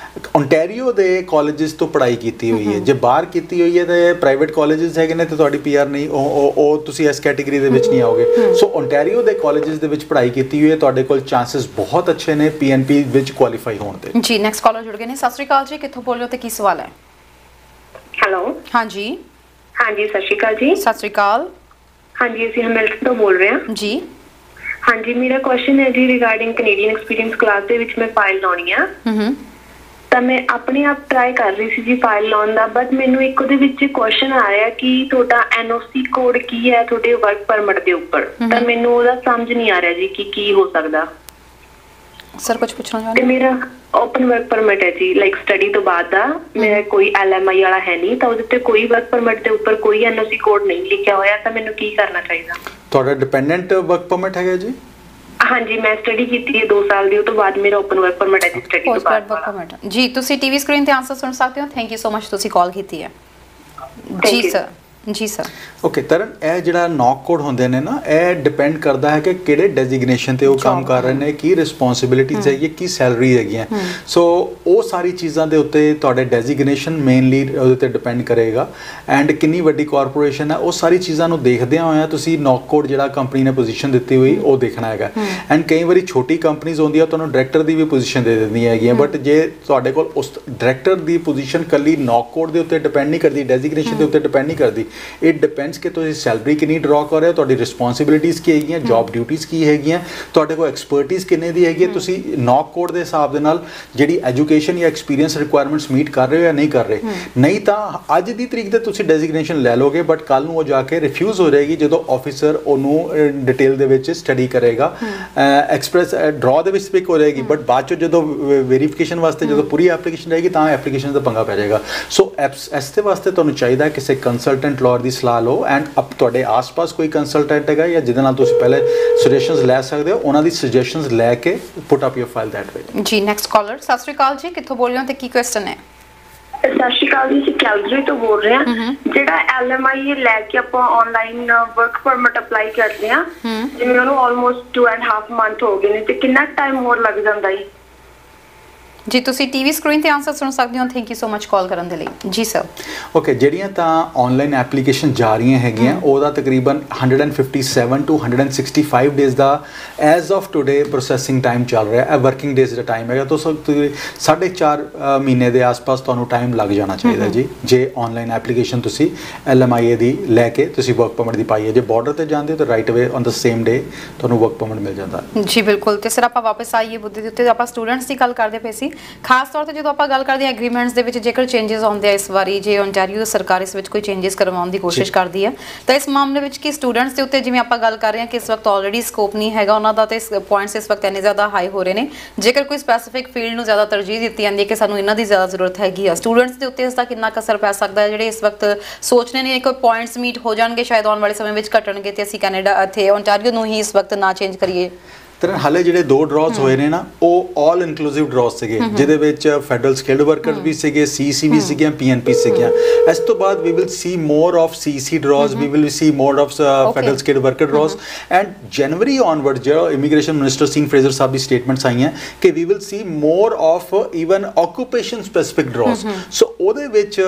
ਓਨਟਾਰੀਓ ਦੇ ਕਾਲਜਿਸ ਤੋਂ ਪੜ੍ਹਾਈ ਕੀਤੀ ਹੋਈ ਹੈ। ਜੇ ਬਾਹਰ ਕੀਤੀ ਹੋਈ ਹੈ ਤੇ ਪ੍ਰਾਈਵੇਟ ਕਾਲਜਿਸ ਹੈਗੇ ਨੇ ਤੇ ਤੁਹਾਡੀ PR ਨਹੀਂ, ਉਹ ਤੁਸੀਂ ਇਸ ਕੈਟੇਗਰੀ ਦੇ ਵਿੱਚ ਨਹੀਂ ਆਓਗੇ। ਸੋ ਓਨਟਾਰੀਓ ਦੇ ਕਾਲਜਿਸ ਦੇ ਵਿੱਚ ਪੜ੍ਹਾਈ ਕੀਤੀ ਹੋਈ ਹੈ, ਤੁਹਾਡੇ ਕੋਲ ਚਾਂਸਸ ਬਹੁਤ ਅੱਛੇ ਨੇ PNP ਵਿੱਚ ਕੁਆਲੀਫਾਈ ਹੋਣ ਦੇ। ਜੀ ਨੈਕਸਟ ਕਾਲਰ ਜੁੜ ਗਏ ਨੇ। ਸਤਿ ਸ਼੍ਰੀ ਅਕਾਲ ਜੀ, ਕਿੱਥੋਂ ਬੋਲ ਰਹੇ ਹੋ ਤੇ ਕੀ ਸਵਾਲ ਹੈ? ਹੈਲੋ ਹਾਂਜੀ ਹਾਂਜੀ, ਸਤਿ ਸ਼੍ਰੀ ਅਕਾਲ ਜੀ। ਸਤਿ ਸ਼੍ਰੀ ਅਕਾਲ। ਹਾਂਜੀ, ਅਸੀਂ ਹੈਮਿਲਟਨ ਤੋਂ ਬੋਲ ਰਹੇ ਹਾਂ ਜੀ। ਹਾਂਜੀ, ਮੇਰਾ ਕੁਐਸਚਨ ਹੈ ਜੀ ਰਿਗਾਰਡਿੰਗ ਕੈਨੇਡੀਅਨ ਐਕਸਪੀਰੀਅੰਸ ਕਲਾਸ ਦੇ ਵਿੱਚ ਮੈਂ ਫਾਈਲ ਲਾਉਣੀ ਆ। ਤਾਂ ਮੈਂ ਆਪਣੇ ਆਪ ਟਰਾਈ ਕਰ ਰਹੀ ਸੀ ਜੀ ਫਾਈਲ ਲਾਉਣ ਦਾ, ਬਟ ਮੈਨੂੰ ਇੱਕ ਉਹਦੇ ਵਿੱਚ ਕੁਐਸਚਨ ਆ ਰਿਹਾ ਕਿ ਤੁਹਾਡਾ NOC ਕੋਡ ਕੀ ਹੈ ਤੁਹਾਡੇ ਵਰਕ ਪਰਮਿਟ ਦੇ ਉੱਪਰ, ਤਾਂ ਮੈਨੂੰ ਉਹਦਾ ਸਮਝ ਨਹੀਂ ਆ ਰਿਹਾ ਜੀ ਕਿ ਕੀ ਹੋ ਸਕਦਾ। ਸਰ ਕੁਝ ਪੁੱਛਣਾ ਤੇ ਚਾਹੁੰਦੇ? ਮੇਰਾ ਓਪਨ ਵਰਕ ਪਰਮਿਟ ਹੈ ਜੀ, ਲਾਈਕ ਸਟੱਡੀ ਤੋਂ ਬਾਅਦ ਦਾ, ਮੇਰਾ ਕੋਈ LMI ਵਾਲਾ ਹੈ ਨਹੀਂ, ਤਾਂ ਉਹਦੇ ਤੇ ਕੋਈ ਵਰਕ ਪਰਮਿਟ ਦੇ ਉੱਪਰ ਕੋਈ NOC ਕੋਡ ਨਹੀਂ ਲਿਖਿਆ ਹੋਇਆ, ਤਾਂ ਮੈਨੂੰ ਕੀ ਕਰਨਾ ਚਾਹੀਦਾ? ਤੁਹਾਡਾ ਡਿਪੈਂਡੈਂਟ ਵਰਕ ਪਰਮਿਟ ਹੈਗਾ ਜੀ? ਹਾਂਜੀ, ਮੈਂ ਸਟੱਡੀ ਕੀਤੀ ਹੈ 2 ਸਾਲ ਦੀ, ਉਹ ਤੋਂ ਬਾਅਦ ਮੇਰਾ ਓਪਨ ਵਰਕ ਪਰਮਿਟ ਹੈ ਜੀ ਸਟੱਡੀ ਤੋਂ ਬਾਅਦ ਵਾਲਾ। ਜੀ ਤੁਸੀਂ ਟੀਵੀ ਸਕਰੀਨ ਤੇ ਆਨਸਰ ਸੁਣ ਸਕਦੇ ਹੋ। ਥੈਂਕ ਯੂ ਸੋ ਮਚ, ਤੁਸੀਂ ਕਾਲ ਕੀਤੀ ਹੈ। ਜੀ ਸਰ। ਜੀ ਸਰ। ਓਕੇ ਤਰਨ, ਇਹ ਜਿਹੜਾ ਨੌਕ ਕੋਡ ਹੁੰਦੇ ਨੇ ਨਾ, ਇਹ ਡਿਪੈਂਡ ਕਰਦਾ ਹੈ ਕਿ ਕਿਹੜੇ ਡੈਜ਼ਿਗਨੇਸ਼ਨ ਤੇ ਉਹ ਕੰਮ ਕਰ ਰਹੇ ਨੇ, ਕੀ ਰਿਸਪੌਂਸਿਬਿਲਿਟੀਜ਼ ਹੈਗੀ, ਕੀ ਸੈਲਰੀ ਹੈਗੀਆਂ। ਸੋ ਉਹ ਸਾਰੀ ਚੀਜ਼ਾਂ ਦੇ ਉੱਤੇ ਤੁਹਾਡੇ ਡੈਜ਼ਿਗਨੇਸ਼ਨ ਮੇਨਲੀ ਉਹਦੇ ਤੇ ਡਿਪੈਂਡ ਕਰੇਗਾ ਐਂਡ ਕਿੰਨੀ ਵੱਡੀ ਕਾਰਪੋਰੇਸ਼ਨ ਹੈ, ਉਹ ਸਾਰੀ ਚੀਜ਼ਾਂ ਨੂੰ ਦੇਖਦਿਆਂ ਹੋਇਆਂ ਤੁਸੀਂ ਨੌਕ ਕੋਡ ਜਿਹੜਾ ਕੰਪਨੀ ਨੇ ਪੋਜੀਸ਼ਨ ਦਿੱਤੀ ਹੋਈ ਉਹ ਦੇਖਣਾ ਹੈਗਾ। ਐਂਡ ਕਈ ਵਾਰੀ ਛੋਟੀ ਕੰਪਨੀਜ਼ ਹੁੰਦੀਆਂ ਤੁਹਾਨੂੰ ਡਾਇਰੈਕਟਰ ਦੀ ਵੀ ਪੋਜੀਸ਼ਨ ਦੇ ਦਿੰਦੀਆਂ ਹੈਗੀਆਂ, ਬਟ ਜੇ ਤੁਹਾਡੇ ਕੋਲ ਉਸ ਡਾਇਰੈਕਟਰ ਦੀ ਪੋਜੀਸ਼ਨ ਕੱਲੀ ਨੌਕ ਕੋਡ ਦੇ ਉੱਤੇ ਡਿਪੈਂਡ ਨਹੀਂ ਕਰਦੀ, ਡੈਜ਼ਿਗਨੇਸ਼ਨ ਦੇ ਉੱਤੇ ਡਿਪੈਂਡ ਨਹੀਂ ਕਰਦੀ, ਇਟ ਡਿਪੈਂਡਸ ਕਿ ਤੁਸੀਂ ਸੈਲਰੀ ਕਿੰਨੀ ਡਰਾ ਕਰ ਰਹੇ ਹੋ, ਤੁਹਾਡੀ ਰਿਸਪੌਂਸਿਬਿਲਿਟੀਜ਼ ਕੀ ਹੈਗੀਆਂ, ਜੌਬ ਡਿਊਟੀਜ਼ ਕੀ ਹੈਗੀਆਂ, ਤੁਹਾਡੇ ਕੋਲ ਐਕਸਪਰਟਿਜ਼ ਕਿੰਨੇ ਦੀ ਹੈਗੀ ਹੈ, ਤੁਸੀਂ ਨੌਕ ਕੋਡ ਦੇ ਹਿਸਾਬ ਦੇ ਨਾਲ ਜਿਹੜੀ ਐਜੂਕੇਸ਼ਨ ਜਾਂ ਐਕਸਪੀਰੀਅੰਸ ਰਿਕੁਆਇਰਮੈਂਟਸ ਮੀਟ ਕਰ ਰਹੇ ਹੋ ਜਾਂ ਨਹੀਂ ਕਰ ਰਹੇ। ਨਹੀਂ ਤਾਂ ਅੱਜ ਦੀ ਤਰੀਕ ਤੇ ਤੁਸੀਂ ਡੈਜ਼ਿਗਨੇਸ਼ਨ ਲੈ ਲੋਗੇ, ਬਟ ਕੱਲ ਨੂੰ ਉਹ ਜਾ ਕੇ ਰਿਫਿਊਜ਼ ਹੋ ਜਾਏਗੀ ਜਦੋਂ ਆਫਿਸਰ ਉਹਨੂੰ ਡਿਟੇਲ ਦੇ ਵਿੱਚ ਸਟੱਡੀ ਕਰੇਗਾ, ਐਕਸਪ੍ਰੈਸ ਡਰਾ ਦੇ ਵਿੱਚ ਸਪਿਕ ਹੋ ਜਾਏਗੀ, ਬਟ ਬਾਅਦ ਚੋਂ ਜਦੋਂ ਵੈਰੀਫਿਕੇਸ਼ਨ ਵਾਸਤੇ ਜਦੋਂ ਪੂਰੀ ਐਪਲੀਕੇਸ਼ਨ ਰਹੇਗੀ ਤਾਂ ਐਪਲੀਕੇਸ਼ਨ ਦਾ ਪੰਗਾ ਪੈ ਜਾਏਗਾ। ਸੋ ਇਸ ਦੇ ਵਾਸਤੇ ਤੁਹਾਨੂੰ ਚਾਹੀਦਾ ਕਿਸੇ ਕੰਸਲਟੈਂਟ ਲਾਅਰ ਦੀ ਸਲਾਹ ਲਓ ਐਂਡ ਤੁਹਾਡੇ ਆਸ-ਪਾਸ ਕੋਈ ਕੰਸਲਟੈਂਟ ਹੈਗਾ ਜਾਂ ਜਿਹਦੇ ਨਾਲ ਤੁਸੀਂ ਪਹਿਲੇ ਸੁਜੈਸ਼ਨਸ ਲੈ ਸਕਦੇ ਹੋ, ਉਹਨਾਂ ਦੀ ਸੁਜੈਸ਼ਨਸ ਲੈ ਕੇ put up your file that way. ਜੀ ਨੈਕਸਟ ਕਾਲਰ। ਸਤਿ ਸ਼੍ਰੀ ਅਕਾਲ ਜੀ, ਕਿੱਥੋਂ ਬੋਲ ਰਹੇ ਹੋ ਤੇ ਕੀ ਕੁਐਸਚਨ ਹੈ? ਸਤਿ ਸ਼੍ਰੀ ਅਕਾਲ ਜੀ, ਕੈਲਗਰੀ ਤੋਂ ਬੋਲ ਰਹੇ ਹਾਂ। ਜਿਹੜਾ LMI ਲੈ ਕੇ ਆਪਾਂ ਆਨਲਾਈਨ ਵਰਕ ਪਰਮਿਟ ਅਪਲਾਈ ਕਰਦੇ ਹਾਂ, ਜਿਵੇਂ ਉਹਨੂੰ ਆਲਮੋਸਟ 2.5 ਮੰਥ ਹੋ ਗਏ ਨੇ, ਤੇ ਕਿੰਨਾ ਟਾਈਮ ਹੋਰ ਲੱਗ ਜਾਂਦਾ ਜੀ? ਜੀ ਤੁਸੀਂ ਟੀਵੀ ਸਕਰੀਨ ਤੇ ਆਨਸਰ ਸੁਣ ਸਕਦੇ ਹੋ। ਥੈਂਕ ਯੂ ਸੋ ਮਚ ਕਾਲ ਕਰਨ ਦੇ ਲਈ। ਜੀ ਸਰ। ਓਕੇ, ਜਿਹੜੀਆਂ ਤਾਂ ਆਨਲਾਈਨ ਐਪਲੀਕੇਸ਼ਨ ਜਾ ਰਹੀਆਂ ਹੈਗੀਆਂ ਉਹਦਾ ਤਕਰੀਬਨ 157 ਟੂ 165 ਡੇਜ਼ ਦਾ as of today processing time ਚੱਲ ਰਿਹਾ ਹੈ। ਵਰਕਿੰਗ ਡੇਜ਼ ਦਾ ਟਾਈਮ ਹੈਗਾ, ਤਾਂ 4.5 ਮਹੀਨੇ ਦੇ ਆਸ-ਪਾਸ ਤੁਹਾਨੂੰ ਟਾਈਮ ਲੱਗ ਜਾਣਾ ਚਾਹੀਦਾ ਜੀ, ਜੇ ਆਨਲਾਈਨ ਐਪਲੀਕੇਸ਼ਨ ਤੁਸੀਂ LMIA ਦੀ ਲੈ ਕੇ ਤੁਸੀਂ ਵਰਕ ਪਰਮਿਟ ਦੀ ਪਾਈ ਹੈ। ਜੇ ਬਾਰਡਰ ਤੇ ਜਾਂਦੇ ਹੋ ਤਾਂ ਰਾਈਟ ਅਵੇ ਔਨ ਦ ਸੇਮ ਡੇ ਤੁਹਾਨੂੰ ਵਰਕ ਪਰਮਿਟ ਮਿਲ ਜਾਂਦਾ। ਜੀ ਬਿਲਕੁਲ। ਤੇ ਸਰ ਆਪਾਂ ਵਾਪਸ ਆਈਏ ਬੁੱਧੀ ਦੇ ਉੱਤੇ, ਆਪਾਂ ਸਟੂਡੈਂਟਸ ਦੀ ਗੱਲ ਕਰਦੇ ਪਏ ਸੀ। ਖਾਸ ਤੌਰ ਤੇ ਜਦੋਂ ਆਪਾਂ ਗੱਲ ਕਰਦੇ ਹਾਂ ਐਗਰੀਮੈਂਟਸ ਦੇ ਵਿੱਚ ਜੇਕਰ ਚੇਂਜਸ ਆਉਂਦੇ ਆ ਇਸ ਵਾਰੀ, ਜੇ ਓਨਟਾਰੀਓ ਸਰਕਾਰ ਇਸ ਵਿੱਚ ਕੋਈ ਚੇਂਜਸ ਕਰਵਾਉਣ ਦੀ ਕੋਸ਼ਿਸ਼ ਕਰਦੀ ਹੈ, ਤਾਂ ਇਸ ਮਾਮਲੇ ਵਿੱਚ ਕੀ ਸਟੂਡੈਂਟਸ ਦੇ ਉੱਤੇ, ਜਿਵੇਂ ਆਪਾਂ ਗੱਲ ਕਰ ਰਹੇ ਹਾਂ ਕਿ ਇਸ ਵਕਤ ਆਲਰੇਡੀ ਸਕੋਪ ਨਹੀਂ ਹੈਗਾ ਉਹਨਾਂ ਦਾ, ਤੇ ਪੁਆਇੰਟਸ ਇਸ ਵਕਤ ਇੰਨੇ ਜ਼ਿਆਦਾ ਹਾਈ ਹੋ ਰਹੇ ਨੇ, ਜੇਕਰ ਕੋਈ ਸਪੈਸੀਫਿਕ ਫੀਲਡ ਨੂੰ ਜ਼ਿਆਦਾ ਤਰਜੀਹ ਦਿੱਤੀ ਜਾਂਦੀ ਹੈ ਕਿ ਸਾਨੂੰ ਇਹਨਾਂ ਦੀ ਜ਼ਿਆਦਾ ਜ਼ਰੂਰਤ ਹੈਗੀ ਆ, ਸਟੂਡੈਂਟਸ ਦੇ ਉੱਤੇ ਇਸ ਦਾ ਕਿੰਨਾ ਕੁ ਅਸਰ ਪੈ ਸਕਦਾ ਹੈ? ਜਿਹੜੇ ਇਸ ਵਕਤ ਸੋਚ ਰਹੇ ਨੇ ਕੋਈ ਪੁਆਇੰਟਸ ਮੀਟ ਹੋ ਜਾਣਗੇ, ਸ਼ਾਇਦ ਆਉਣ ਵਾਲੇ ਸਮੇਂ ਵਿੱਚ ਘਟਣਗੇ ਤੇ ਅਸੀਂ ਕੈਨੇਡਾ ਇੱਥੇ ਓਨਟਾਰੀਓ ਨੂੰ ਹੀ ਇਸ ਵਕਤ ਨਾ ਚੇਂਜ ਕਰੀਏ। ਤਾਂ ਹਾਲੇ ਜਿਹੜੇ 2 ਡਰਾਸ ਹੋਏ ਨੇ ਨਾ, ਉਹ ਆਲ ਇਨਕਲੂਸਿਵ ਡਰਾਸ ਸੀਗੇ, ਜਿਹਦੇ ਵਿੱਚ ਫੈਡਰਲ ਸਕਿਲਡ ਵਰਕਰ ਵੀ ਸੀਗੇ, CC ਵੀ ਸੀਗੀਆਂ, PNP ਸੀਗੀਆਂ। ਇਸ ਤੋਂ ਬਾਅਦ ਵੀ will see more of CC draws, we will see more of federal skilled worker draws. And January onward ਜਿਹੜਾ immigration minister Singh Fraser sahib ਦੀ ਸਟੇਟਮੈਂਟਸ ਆਈਆਂ ਕਿ we will see more of even occupation specific draws. So ਉਹਦੇ ਵਿੱਚ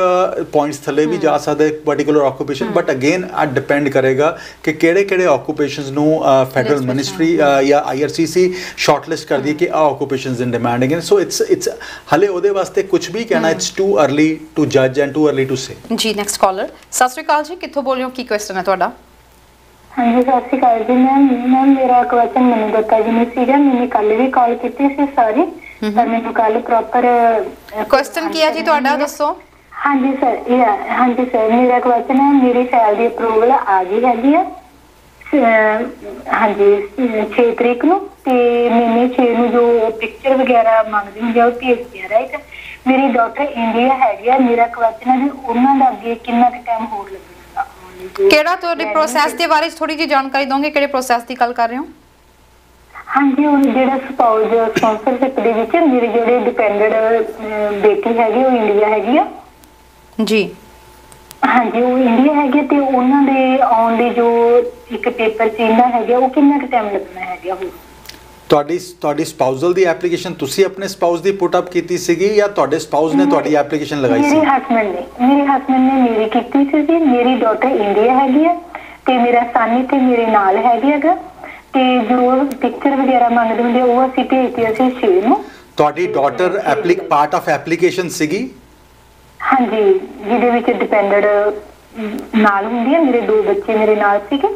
points ਥੱਲੇ ਵੀ ਜਾ ਸਕਦੇ ਪਾਰਟੀਕੂਲਰ ਆਕੂਪੇਸ਼ਨ, ਬਟ ਅਗੇਨ ਆ ਡਿਪੈਂਡ ਕਰੇਗਾ ਕਿ ਕਿਹੜੇ ਆਕੂਪੇਸ਼ਨਸ ਨੂੰ ਫੈਡਰਲ ਮਿਨਿਸਟਰੀ ਜਾਂ IRCC ਸ਼ਾਰਟਲਿਸਟ ਕਰਦੀ ਹੈ ਕਿ ਆ ਆਕੂਪੇਸ਼ਨਸ ਇਨ ਡਿਮਾਂਡ ਹੈਗੇ। ਸੋ ਇਟਸ ਹਲੇ ਉਹਦੇ ਵਾਸਤੇ ਕੁਝ ਵੀ ਕਹਿਣਾ, ਇਟਸ ਟੂ अर्ਲੀ ਟੂ ਜੱਜ and too early to say. ਜੀ ਨੈਕਸਟ ਕਾਲਰ। ਸਤਿ ਸ਼੍ਰੀ ਅਕਾਲ ਜੀ, ਕਿੱਥੋਂ ਬੋਲ ਰਹੇ ਹੋ, ਕੀ ਕੁਐਸਚਨ ਹੈ ਤੁਹਾਡਾ? ਹਾਂਜੀ ਸਤਿ ਸ਼੍ਰੀ ਅਕਾਲ ਜੀ। ਮੈਮ ਮੇਰਾ ਕੁਐਸਚਨ ਮੈਨੂੰ ਦਿੱਤਾ ਜੀ ਨਹੀਂ ਸੀਗਾ, ਮੈंने ਕੱਲ ਵੀ ਕਾਲ ਕੀਤੀ ਸੀ ਸਾਰੀ, ਪਰ ਮੈਨੂੰ ਕੱਲ ਪ੍ਰੋਪਰ ਕੁਐਸਚਨ ਕੀ ਹੈ ਜੀ ਤੁਹਾਡਾ, ਦੱਸੋ। ਹਾਂਜੀ ਸਰ, ਮੇਰਾ ਕੁਐਸਚਨ ਹੈ, ਮੇਰੀ ਸੈਲਰੀ ਅਪਰੂਵਲ ਆ ਗਈ ਹੈਗੀ ਆ ਹਾਂਜੀ 6 ਤਰੀਕ ਨੂੰ, ਤੇ ਮੈंने 6 ਨੂੰ ਜੋ ਪਿਕਚਰ ਵਗੈਰਾ ਮੰਗਦੀ ਹੁੰਦੀ ਆ ਉਹ ਭੇਜ ਦਿਆ। ਰਾਈਟ, ਮੇਰੀ ਡਾਟਰ ਇੰਡੀਆ ਹੈਗੀ ਆ, ਮੇਰਾ ਕੁਐਸਚਨ ਹੈ ਵੀ ਉਹਨਾਂ ਦਾ ਅੱਗੇ ਕਿੰਨਾ ਕੁ ਟਾਈਮ ਹੋਰ ਲੱਗੇਗਾ? ਕਿਹੜਾ ਤੁਹਾਡੇ ਪ੍ਰੋਸੈਸ ਦੇ ਬਾਰੇ ਥੋੜੀ ਜਿਹੀ ਜਾਣਕਾਰੀ ਦੋਗੇ, ਕਿਹੜੇ ਪ੍ਰੋਸੈਸ ਦੀ ਗੱਲ ਕਰ ਰਹੇ ਹੋ? ਹਾਂਜੀ, ਉਹ ਜਿਹੜਾ ਸਪਾਊਸ ਸਪਾਂਸਰਸ਼ਿਪ ਦੇ ਵਿੱਚ ਮੇਰੇ ਜਿਹੜੇ ਡਿਪੈਂਡੈਂਟ ਬੇਟੀ ਹੈਗੀ ਉਹ ਇੰਡੀਆ ਹੈਗੀ ਆ ਜੀ। ਹਾਂਜੀ, ਉਹ ਇੰਡੀਆ ਹੈਗੇ ਤੇ ਉਹਨਾਂ ਦੇ ਆਉਣ ਦੇ ਜੋ ਇੱਕ ਪੇਪਰ ਚਾਹੀਦਾ ਹੈਗਾ ਉਹ ਕਿੰਨਾ ਕੁ ਟਾਈਮ ਲੱਗਣਾ ਹੈਗਾ? ਉਹ ਤੁਹਾਡੀ ਸਪਾਊਸਲ ਦੀ ਐਪਲੀਕੇਸ਼ਨ ਤੁਸੀਂ ਆਪਣੇ ਸਪਾਊਸ ਦੀ ਪੁੱਟ ਅਪ ਕੀਤੀ ਸੀਗੀ ਜਾਂ ਤੁਹਾਡੇ ਸਪਾਊਸ ਨੇ ਤੁਹਾਡੀ ਐਪਲੀਕੇਸ਼ਨ ਲਗਾਈ ਸੀ? ਮੇਰੇ ਹਸਬੰਡ ਨੇ ਮੇਰੀ ਕੀਤੀ ਸੀ ਜੀ। ਮੇਰੀ ਡਾਟਰ ਇੰਡੀਆ ਹੈਗੀ ਆ ਤੇ ਮੇਰਾ ਸਨ ਇੱਥੇ ਮੇਰੇ ਨਾਲ ਹੈਗਾ ਤੇ ਜੋ ਪਿਕਚਰ ਵਗੈਰਾ ਮੰਗਦੇ ਹੁੰਦੇ ਉਹ ਅਸੀਂ ਭੇਜਦੇ ਅਸੀਂ 6 ਨੂੰ। ਤੁਹਾਡੀ ਡਾਟਰ ਪਾਰਟ ਆਫ ਐਪਲੀਕੇਸ਼ਨ ਸੀਗੀ? ਹਾਂਜੀ, ਜਿਹਦੇ ਵਿੱਚ ਡਿਪੈਂਡੈਂਟ ਨਾਲ ਹੁੰਦੀ ਹੈ। ਮੇਰੇ 2 ਬੱਚੇ ਮੇਰੇ ਨਾਲ ਸੀਗੇ।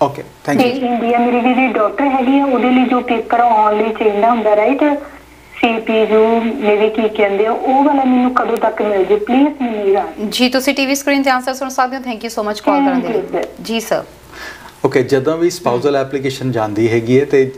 Okay, thank you. ਇੰਡੀਆ ਮੇਰੀ ਜਿਹੜੀ ਡਾਟਰ ਹੈਗੀ ਆ ਉਹਦੇ ਲਈ ਜੋ ਪੇਪਰ ਆਉਣ ਲਈ ਚਾਹੀਦਾ ਹੁੰਦਾ ਰਾਈਟ, CPU ਮੇਰੇ ਕੀ ਕਹਿੰਦੇ ਆ ਉਹ ਵਾਲਾ ਮੈਨੂੰ ਕਦੋਂ ਤੱਕ ਮਿਲ ਜੇ ਪਲੀਜ਼ ਮੈਨੂੰ ਜੀ। ਤੁਸੀਂ ਟੀਵੀ ਸਕਰੀਨ ਤੇ ਆਨਸਰ ਸੁਣ ਸਕਦੇ ਹੋ। ਥੈਂਕ ਯੂ ਸੋ ਮਚ ਕਾਲ ਕਰਨ ਦੇ ਲਈ ਜੀ ਸਰ। ਓਕੇ, ਜਦੋਂ ਵੀ ਸਪਾਊਸਲ ਐਪਲੀਕੇਸ਼ਨ ਜਾਂਦੀ ਹੈਗੀ ਹੈ ਤੇ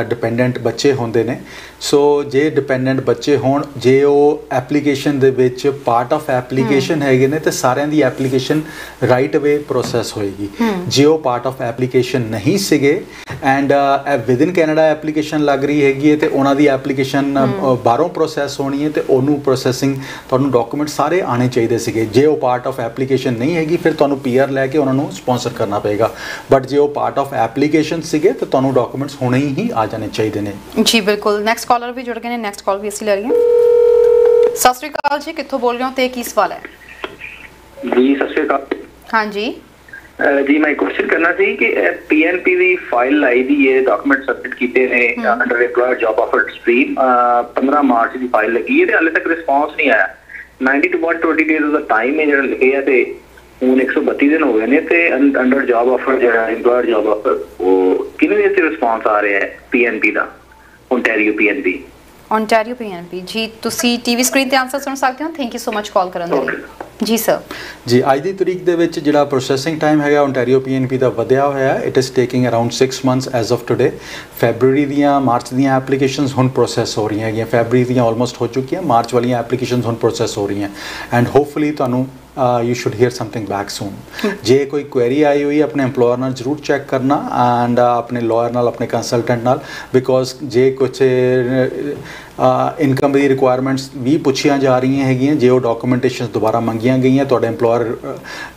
ਡਿਪੈਂਡੈਂਟ ਬੱਚੇ ਹੁੰਦੇ ਨੇ। ਸੋ ਜੇ ਡਿਪੈਂਡੈਂਟ ਬੱਚੇ ਹੋਣ, ਜੇ ਉਹ ਐਪਲੀਕੇਸ਼ਨ ਦੇ ਵਿੱਚ ਪਾਰਟ ਆਫ ਐਪਲੀਕੇਸ਼ਨ ਹੈਗੇ ਨੇ ਤੇ ਸਾਰਿਆਂ ਦੀ ਐਪਲੀਕੇਸ਼ਨ ਰਾਈਟ ਵੇ ਪ੍ਰੋਸੈਸ ਹੋਏਗੀ। ਜੇ ਉਹ ਪਾਰਟ ਆਫ ਐਪਲੀਕੇਸ਼ਨ ਨਹੀਂ ਸੀਗੇ ਐਂਡ ਵਿਦਿਨ ਕੈਨੇਡਾ ਐਪਲੀਕੇਸ਼ਨ ਲੱਗ ਰਹੀ ਹੈਗੀ ਹੈ ਤੇ ਉਹਨਾਂ ਦੀ ਐਪਲੀਕੇਸ਼ਨ ਬਾਹਰੋਂ ਪ੍ਰੋਸੈਸ ਹੋਣੀ ਹੈ ਤੇ ਉਹਨੂੰ ਪ੍ਰੋਸੈਸਿੰਗ ਤੁਹਾਨੂੰ ਡਾਕੂਮੈਂਟ ਸਾਰੇ ਆਣੇ ਚਾਹੀਦੇ ਸੀਗੇ। ਜੇ ਉਹ ਪਾਰਟ ਆਫ ਐਪਲੀਕੇਸ਼ਨ ਨਹੀਂ ਹੈਗੀ ਫਿਰ ਤੁਹਾਨੂੰ PR ਲੈ ਕੇ ਉਹਨਾਂ ਨੂੰ ਸਪਾਂਸਰ ਕਰਨਾ ਪਏਗਾ। ਬਟ ਜੇ ਉਹ ਪਾਰਟ ਆਫ ਐਪਲੀਕੇਸ਼ਨ ਸੀਗੇ ਤਾਂ ਤੁਹਾਨੂੰ ਡਾਕੂਮੈਂਟਸ ਹੁਣੇ ਹੀ ਆ ਜਾਣੇ ਚਾਹੀਦੇ ਨੇ। ਜੀ ਬਿਲਕੁਲ। ਨੈਕਸਟ ਕਾਲਰ ਵੀ ਜੁੜ ਗਏ ਨੇ। ਨੈਕਸਟ ਕਾਲ ਵੀ ਅਸੀਂ ਲੈ ਰਹੀ ਹਾਂ। ਸਤਿ ਸ਼੍ਰੀ ਅਕਾਲ ਜੀ, ਕਿੱਥੋਂ ਬੋਲ ਰਹੇ ਹੋ ਤੇ ਕੀ ਸਵਾਲ ਹੈ? ਜੀ ਸਤਿ ਸ਼੍ਰੀ ਅਕਾਲ। ਹਾਂਜੀ ਜੀ, ਮੈਂ ਕੁਐਸਚਨ ਕਰਨਾ ਸੀ ਕਿ PNP ਦੀ ਫਾਈਲ ਆਈ ਦੀ ਹੈ, ਡਾਕੂਮੈਂਟ ਸਬਮਿਟ ਕੀਤੇ ਨੇ under EMPLOYER job offer stream. 15 March ਦੀ ਫਾਈਲ ਲੱਗੀ ਹੈ ਤੇ ਹਾਲੇ ਤੱਕ ਰਿਸਪੌਂਸ ਨਹੀਂ ਆਇਆ। 90 to 120 ਡੇਜ਼ ਦਾ ਟਾਈਮ ਹੈ ਜਿਹੜਾ ਲਿਖਿਆ ਤੇ ਹੁਣ 132 ਦਿਨ ਹੋ ਗਏ ਨੇ ਤੇ ਅੰਡਰ ਜੌਬ ਆਫਰ ਜਿਹੜਾ EMPLOYER ਜੌਬ ਆਫਰ ਉਹ ਕਿੰਨੇ ਦਿਨ ਤੇ ਰਿਸਪੌਂਸ ਆ ਰਿਹਾ ਹੈ PNP ਦਾ? ਓਨਟਾਰੀਓ PNP ਜੀ। ਤੁਸੀਂ ਟੀਵੀ ਸਕਰੀਨ ਤੇ ਆਨਸਰ ਸੁਣ ਸਕਦੇ ਹੋ। ਥੈਂਕ ਯੂ ਸੋ ਮਚ ਕਾਲ ਕਰਨ ਦੇ ਲਈ ਜੀ ਸਰ। ਜੀ, ਅੱਜ ਦੀ ਤਰੀਕ ਦੇ ਵਿੱਚ ਜਿਹੜਾ ਪ੍ਰੋਸੈਸਿੰਗ ਟਾਈਮ ਹੈਗਾ ਓਨਟਾਰੀਓ PNP ਦਾ ਵਧਿਆ ਹੋਇਆ ਹੈ। It is taking around 6 months as of today. February ਦੀਆਂ, ਮਾਰਚ ਦੀਆਂ ਐਪਲੀਕੇਸ਼ਨਸ ਹੁਣ ਪ੍ਰੋਸੈਸ ਹੋ ਰਹੀਆਂ ਹੈਗੀਆਂ। ਫੈਬਰੂਰੀ ਦੀਆਂ ਆਲਮੋਸਟ ਹੋ ਚੁੱਕੀਆਂ, ਮਾਰਚ ਵਾਲੀਆਂ ਐਪਲੀਕੇਸ਼ਨਸ ਹੁਣ ਪ੍ਰੋਸੈਸ ਹੋ ਰਹੀਆਂ ਐਂਡ ਹੋਪਫੁਲੀ ਤੁਹਾਨੂੰ you should hear something back soon। ਜੇ ਕੋਈ ਕੁਐਰੀ ਆਈ ਹੋਈ ਆਪਣੇ EMPLOYER ਨਾਲ ਜ਼ਰੂਰ ਚੈੱਕ ਕਰਨਾ ਐਂਡ ਆਪਣੇ ਲਾਇਰ ਨਾਲ, ਆਪਣੇ ਕੰਸਲਟੈਂਟ ਨਾਲ, ਬਿਕੋਜ਼ ਜੇ ਕੁਛ ਇਨਕਮ ਦੀ ਰਿਕੁਆਇਰਮੈਂਟਸ ਵੀ ਪੁੱਛੀਆਂ ਜਾ ਰਹੀਆਂ ਹੈਗੀਆਂ, ਜੇ ਉਹ ਡਾਕੂਮੈਂਟੇਸ਼ਨ ਦੁਬਾਰਾ ਮੰਗੀਆਂ ਗਈਆਂ, ਤੁਹਾਡੇ EMPLOYER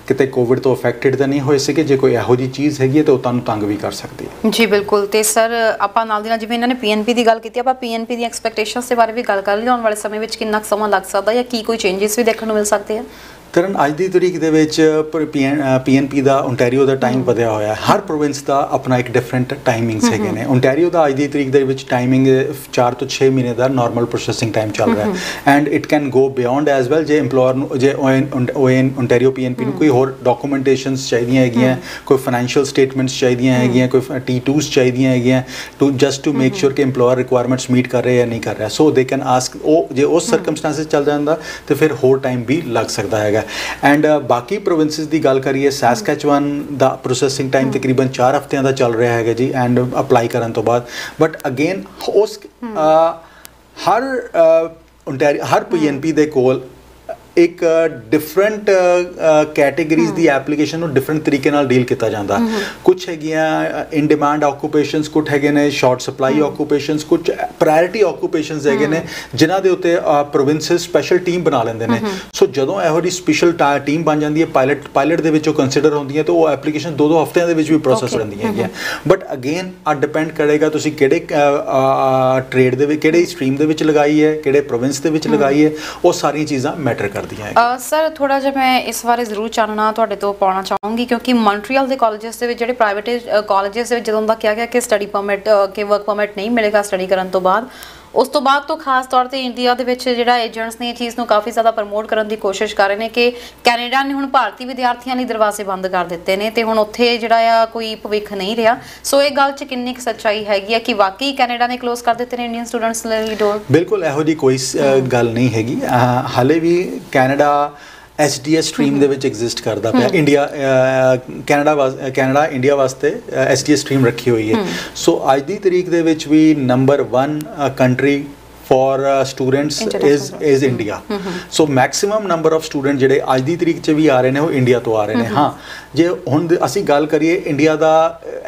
ਕਿਤੇ ਕੋਵਿਡ ਤੋਂ ਅਫੈਕਟਡ ਤਾਂ ਨਹੀਂ ਹੋਏ ਸੀਗੇ, ਜੇ ਕੋਈ ਇਹੋ ਜਿਹੀ ਚੀਜ਼ ਹੈਗੀ ਹੈ ਤਾਂ ਉਹ ਤੁਹਾਨੂੰ ਤੰਗ ਵੀ ਕਰ ਸਕਦੀ ਹੈ। ਜੀ ਬਿਲਕੁਲ। ਤੇ ਸਰ ਆਪਾਂ ਨਾਲ ਦੀ ਨਾਲ ਜਿਵੇਂ ਇਹਨਾਂ ਨੇ PNP ਦੀ ਗੱਲ ਕੀਤੀ, ਆਪਾਂ PNP ਦੀ ਐਕਸਪੈਕਟੇਸ਼ਨਸ ਦੇ ਬਾਰੇ ਵੀ ਗੱਲ ਕਰ ਲਈ। ਆਉਣ ਵਾਲੇ ਸਮੇਂ ਵਿੱਚ ਕਿੰਨਾ ਸਮਾਂ ਲੱਗ ਸਕਦਾ ਜਾਂ ਕੀ ਕੋਈ ਚੇਂਜਸ ਵੀ ਦੇਖਣ ਨੂੰ ਮਿਲ ਸਕਦੇ ਆ? ਕਰਨ ਅੱਜ ਦੀ ਤਰੀਕ ਦੇ ਵਿੱਚ PNP ਦਾ ਓਨਟਾਰੀਓ ਦਾ ਟਾਈਮ ਵਧਿਆ ਹੋਇਆ। ਹਰ ਪ੍ਰੋਵਿੰਸ ਦਾ ਆਪਣਾ ਇੱਕ ਡਿਫਰੈਂਟ ਟਾਈਮਿੰਗਸ ਹੈਗੇ ਨੇ। ਓਨਟਾਰੀਓ ਦਾ ਅੱਜ ਦੀ ਤਰੀਕ ਦੇ ਵਿੱਚ ਟਾਈਮਿੰਗ 4 ਤੋਂ 6 ਮਹੀਨੇ ਦਾ ਨਾਰਮਲ ਪ੍ਰੋਸੈਸਿੰਗ ਟਾਈਮ ਚੱਲ ਰਿਹਾ ਹੈ and it can go beyond as well. ਜੇ EMPLOYER ਨੂੰ, ਜੇ ਓਨਟਾਰੀਓ PNP ਨੂੰ ਕੋਈ ਹੋਰ ਡਾਕੂਮੈਂਟੇਸ਼ਨਸ ਚਾਹੀਦੀਆਂ ਹੈਗੀਆਂ, ਕੋਈ ਫਾਈਨੈਂਸ਼ੀਅਲ ਸਟੇਟਮੈਂਟਸ ਚਾਹੀਦੀਆਂ ਹੈਗੀਆਂ, ਕੋਈ T2s ਚਾਹੀਦੀਆਂ ਹੈਗੀਆਂ to just to make sure ਕਿ EMPLOYER ਰਿਕੁਆਇਰਮੈਂਟਸ ਮੀਟ ਕਰ ਰਹੇ ਜਾਂ ਨਹੀਂ ਕਰ ਰਿਹਾ, ਸੋ ਦੇ ਕੈਨ ਆਸਕ। ਉਹ ਜੇ ਉਸ ਸਰਕਮਸਟੈਂਸਿਸ ਚੱਲ ਜਾਂਦਾ ਤਾਂ ਫਿਰ ਹੋਰ ਟਾਈਮ ਵੀ ਲੱਗ ਸਕਦਾ ਹੈਗਾ। ਐਂਡ ਬਾਕੀ ਪ੍ਰੋਵਿੰਸਿਸ ਦੀ ਗੱਲ ਕਰੀਏ, ਸੈਸਕੈਚੁਅਨ ਦਾ ਪ੍ਰੋਸੈਸਿੰਗ ਟਾਈਮ ਤਕਰੀਬਨ 4 ਹਫ਼ਤਿਆਂ ਦਾ ਚੱਲ ਰਿਹਾ ਹੈਗਾ ਜੀ ਐਂਡ ਅਪਲਾਈ ਕਰਨ ਤੋਂ ਬਾਅਦ। ਬਟ ਅਗੇਨ ਉਸ ਹਰ PNP ਦੇ ਕੋਲ ਇੱਕ ਡਿਫਰੈਂਟ ਕੈਟੇਗਰੀਜ਼ ਦੀ ਐਪਲੀਕੇਸ਼ਨ ਨੂੰ ਡਿਫਰੈਂਟ ਤਰੀਕੇ ਨਾਲ ਡੀਲ ਕੀਤਾ ਜਾਂਦਾ। ਕੁਝ ਹੈਗੀਆਂ ਇਨ ਡਿਮਾਂਡ ਆਕੂਪੇਸ਼ਨਸ, ਕੁਝ ਹੈਗੇ ਨੇ ਸ਼ਾਰਟ ਸਪਲਾਈ ਆਕੂਪੇਸ਼ਨਸ, ਕੁਝ ਪ੍ਰਾਇੋਰਟੀ ਆਕੂਪੇਸ਼ਨਸ ਹੈਗੇ ਨੇ ਜਿਨ੍ਹਾਂ ਦੇ ਉੱਤੇ ਪ੍ਰੋਵਿੰਸਿਸ ਸਪੈਸ਼ਲ ਟੀਮ ਬਣਾ ਲੈਂਦੇ ਨੇ। ਸੋ ਜਦੋਂ ਇਹੋ ਜਿਹੀ ਸਪੈਸ਼ਲ ਟੀਮ ਬਣ ਜਾਂਦੀ ਹੈ, ਪਾਇਲਟ ਦੇ ਵਿੱਚ ਉਹ ਕੰਸੀਡਰ ਹੁੰਦੀ ਹੈ ਤਾਂ ਉਹ ਐਪਲੀਕੇਸ਼ਨ 2 ਹਫ਼ਤਿਆਂ ਦੇ ਵਿੱਚ ਵੀ ਪ੍ਰੋਸੈਸ ਹੋ ਜਾਂਦੀਆਂ ਹੈਗੀਆਂ। ਬਟ ਅਗੇਨ ਆ ਡਿਪੈਂਡ ਕਰੇਗਾ ਤੁਸੀਂ ਕਿਹੜੇ ਟ੍ਰੇਡ ਦੇ ਵਿੱਚ, ਕਿਹੜੇ ਸਟਰੀਮ ਦੇ ਵਿੱਚ ਲਗਾਈ ਹੈ, ਕਿਹੜੇ ਪ੍ਰੋਵਿੰਸ ਦੇ ਵਿੱਚ ਲਗਾਈ ਹੈ, ਉਹ ਸਾਰੀਆਂ ਚੀਜ਼ਾਂ ਮੈਟਰ ਕਰਦੀਆਂ। ਸਰ ਥੋੜਾ ਜਿਹਾ ਮੈਂ ਇਸ ਬਾਰੇ ਜ਼ਰੂਰ ਜਾਣਨਾ ਤੁਹਾਡੇ ਤੋਂ ਪਾਉਣਾ ਚਾਹੂੰਗੀ, ਕਿਉਂਕਿ ਮੌਂਟਰੀਅਲ ਦੇ ਕਾਲਜਸ ਦੇ ਵਿੱਚ, ਜਿਹੜੇ ਪ੍ਰਾਈਵੇਟ ਕਾਲਜਸ ਦੇ ਵਿੱਚ ਜਦੋਂ ਦਾ ਕਿਹਾ ਗਿਆ ਕਿ ਸਟੱਡੀ ਪਰਮਿਟ ਕਿ ਵਰਕ ਪਰਮਿਟ ਨਹੀਂ ਮਿਲੇਗਾ ਸਟੱਡੀ ਕਰਨ ਤੋਂ ਬਾਅਦ, ਉਸ ਤੋਂ ਬਾਅਦ ਤੋਂ ਖਾਸ ਤੌਰ ਤੇ ਇੰਡੀਆ ਦੇ ਵਿੱਚ ਜਿਹੜਾ ਏਜੰਟਸ ਨੇ ਇਹ ਚੀਜ਼ ਨੂੰ ਕਾਫੀ ਜ਼ਿਆਦਾ ਪ੍ਰਮੋਟ ਕਰਨ ਦੀ ਕੋਸ਼ਿਸ਼ ਕਰ ਰਹੇ ਨੇ ਕਿ ਕੈਨੇਡਾ ਨੇ ਹੁਣ ਭਾਰਤੀ ਵਿਦਿਆਰਥੀਆਂ ਲਈ ਦਰਵਾਜ਼ੇ ਬੰਦ ਕਰ ਦਿੱਤੇ ਨੇ ਤੇ ਹੁਣ ਉੱਥੇ ਜਿਹੜਾ ਆ ਕੋਈ ਭਵਿੱਖ ਨਹੀਂ ਰਿਹਾ। ਸੋ ਇਹ ਗੱਲ 'ਚ ਕਿੰਨੀ ਕੁ ਸੱਚਾਈ ਹੈਗੀ ਹੈ ਕਿ ਵਾਕਈ ਕੈਨੇਡਾ ਨੇ ਕਲੋਜ਼ ਕਰ ਦਿੱਤੇ ਨੇ ਇੰਡੀਅਨ ਸਟੂਡੈਂਟਸ ਲਈ ਡੋਰ? ਬਿਲਕੁਲ ਇਹੋ ਜਿਹੀ ਕੋਈ ਗੱਲ ਨਹੀਂ ਹੈਗੀ। ਹਾਲੇ ਵੀ ਕੈਨੇਡਾ SDS ਸਟਰੀਮ ਦੇ ਵਿੱਚ ਐਗਜ਼ਿਸਟ ਕਰਦਾ ਪਿਆ। ਕੈਨੇਡਾ ਇੰਡੀਆ ਵਾਸਤੇ SDS ਸਟਰੀਮ ਰੱਖੀ ਹੋਈ ਹੈ। ਸੋ ਅੱਜ ਦੀ ਤਰੀਕ ਦੇ ਵਿੱਚ ਵੀ number 1 country for students is India. So maximum number of student ਜਿਹੜੇ ਅੱਜ ਦੀ ਤਰੀਕ 'ਚ ਵੀ ਆ ਰਹੇ ਨੇ ਉਹ ਇੰਡੀਆ ਤੋਂ ਆ ਰਹੇ ਨੇ। ਹਾਂ, ਜੇ ਹੁਣ ਅਸੀਂ ਗੱਲ ਕਰੀਏ ਇੰਡੀਆ ਦਾ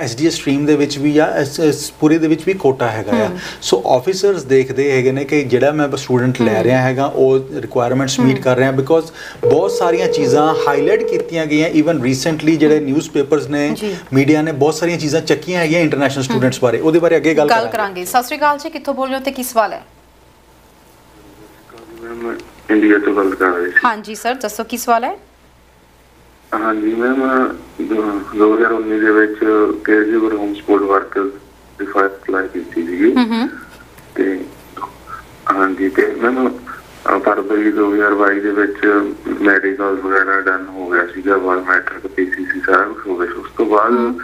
SDS ਸਟਰੀਮ ਦੇ ਵਿੱਚ ਵੀ ਜਾਂ ਇਸ ਪੂਰੇ ਦੇ ਵਿੱਚ ਵੀ ਕੋਟਾ ਹੈਗਾ ਆ। ਸੋ ਆਫਿਸਰਸ ਦੇਖਦੇ ਹੈਗੇ ਨੇ ਕਿ ਜਿਹੜਾ ਮੈਂ ਸਟੂਡੈਂਟ ਲੈ ਰਿਹਾ ਹੈਗਾ ਉਹ ਰਿਕੁਆਇਰਮੈਂਟਸ ਮੀਟ ਕਰ ਰਿਹਾ, ਬਿਕੋਜ਼ ਬਹੁਤ ਸਾਰੀਆਂ ਚੀਜ਼ਾਂ ਹਾਈਲਾਈਟ ਕੀਤੀਆਂ ਗਈਆਂ। ਈਵਨ ਰੀਸੈਂਟਲੀ ਜਿਹੜੇ ਨਿਊਜ਼ਪੇਪਰਸ ਨੇ, ਮੀਡੀਆ ਨੇ ਬਹੁਤ ਸਾਰੀਆਂ ਚੀਜ਼ਾਂ ਚੱਕੀਆਂ ਹੈਗੀਆਂ ਇੰਟਰਨੈਸ਼ਨਲ ਸਟੂਡੈਂਟਸ ਬਾਰੇ। ਉਹਦੇ ਬਾਰੇ ਅੱਗੇ ਗੱਲ ਕਰਾਂਗੇ। ਸਤਿ ਸ਼੍ਰੀ ਅਕਾਲ ਜੀ, ਕਿੱਥੋਂ ਬੋਲ ਰਹੇ ਹੋ ਤੇ ਕੀ ਸਵਾਲ ਹੈ? ਮੈਂ ਇੰਡੀਆ ਤੋਂ ਗੱਲ ਕਰ ਰਹੀ ਸੀ। ਹਾਂਜੀ ਸਰ, ਦੱਸੋ ਕੀ ਸਵਾਲ ਹੈ? ਹਾਂਜੀ ਮੈਮ, 2019 ਦੇ ਵਿੱਚ ਕੇਅਰਗਿਵਰ ਹੋਮ ਸਪੋਰਟ ਵਰਕਰ ਦੀ ਫਾਈਲ ਅਪਲਾਈ ਕੀਤੀ ਸੀਗੀ ਤੇ ਹਾਂਜੀ, ਤੇ ਮੈਮ ਫਰਵਰੀ 2022 ਦੇ ਵਿੱਚ ਮੈਡੀਕਲ ਵਗੈਰਾ ਡਨ ਹੋ ਗਿਆ ਸੀਗਾ, ਬਾਇਓਮੈਟ੍ਰਿਕ PCC ਸਾਰਾ ਕੁਛ ਹੋ ਗਿਆ। ਉਸ ਤੋਂ ਬਾਅਦ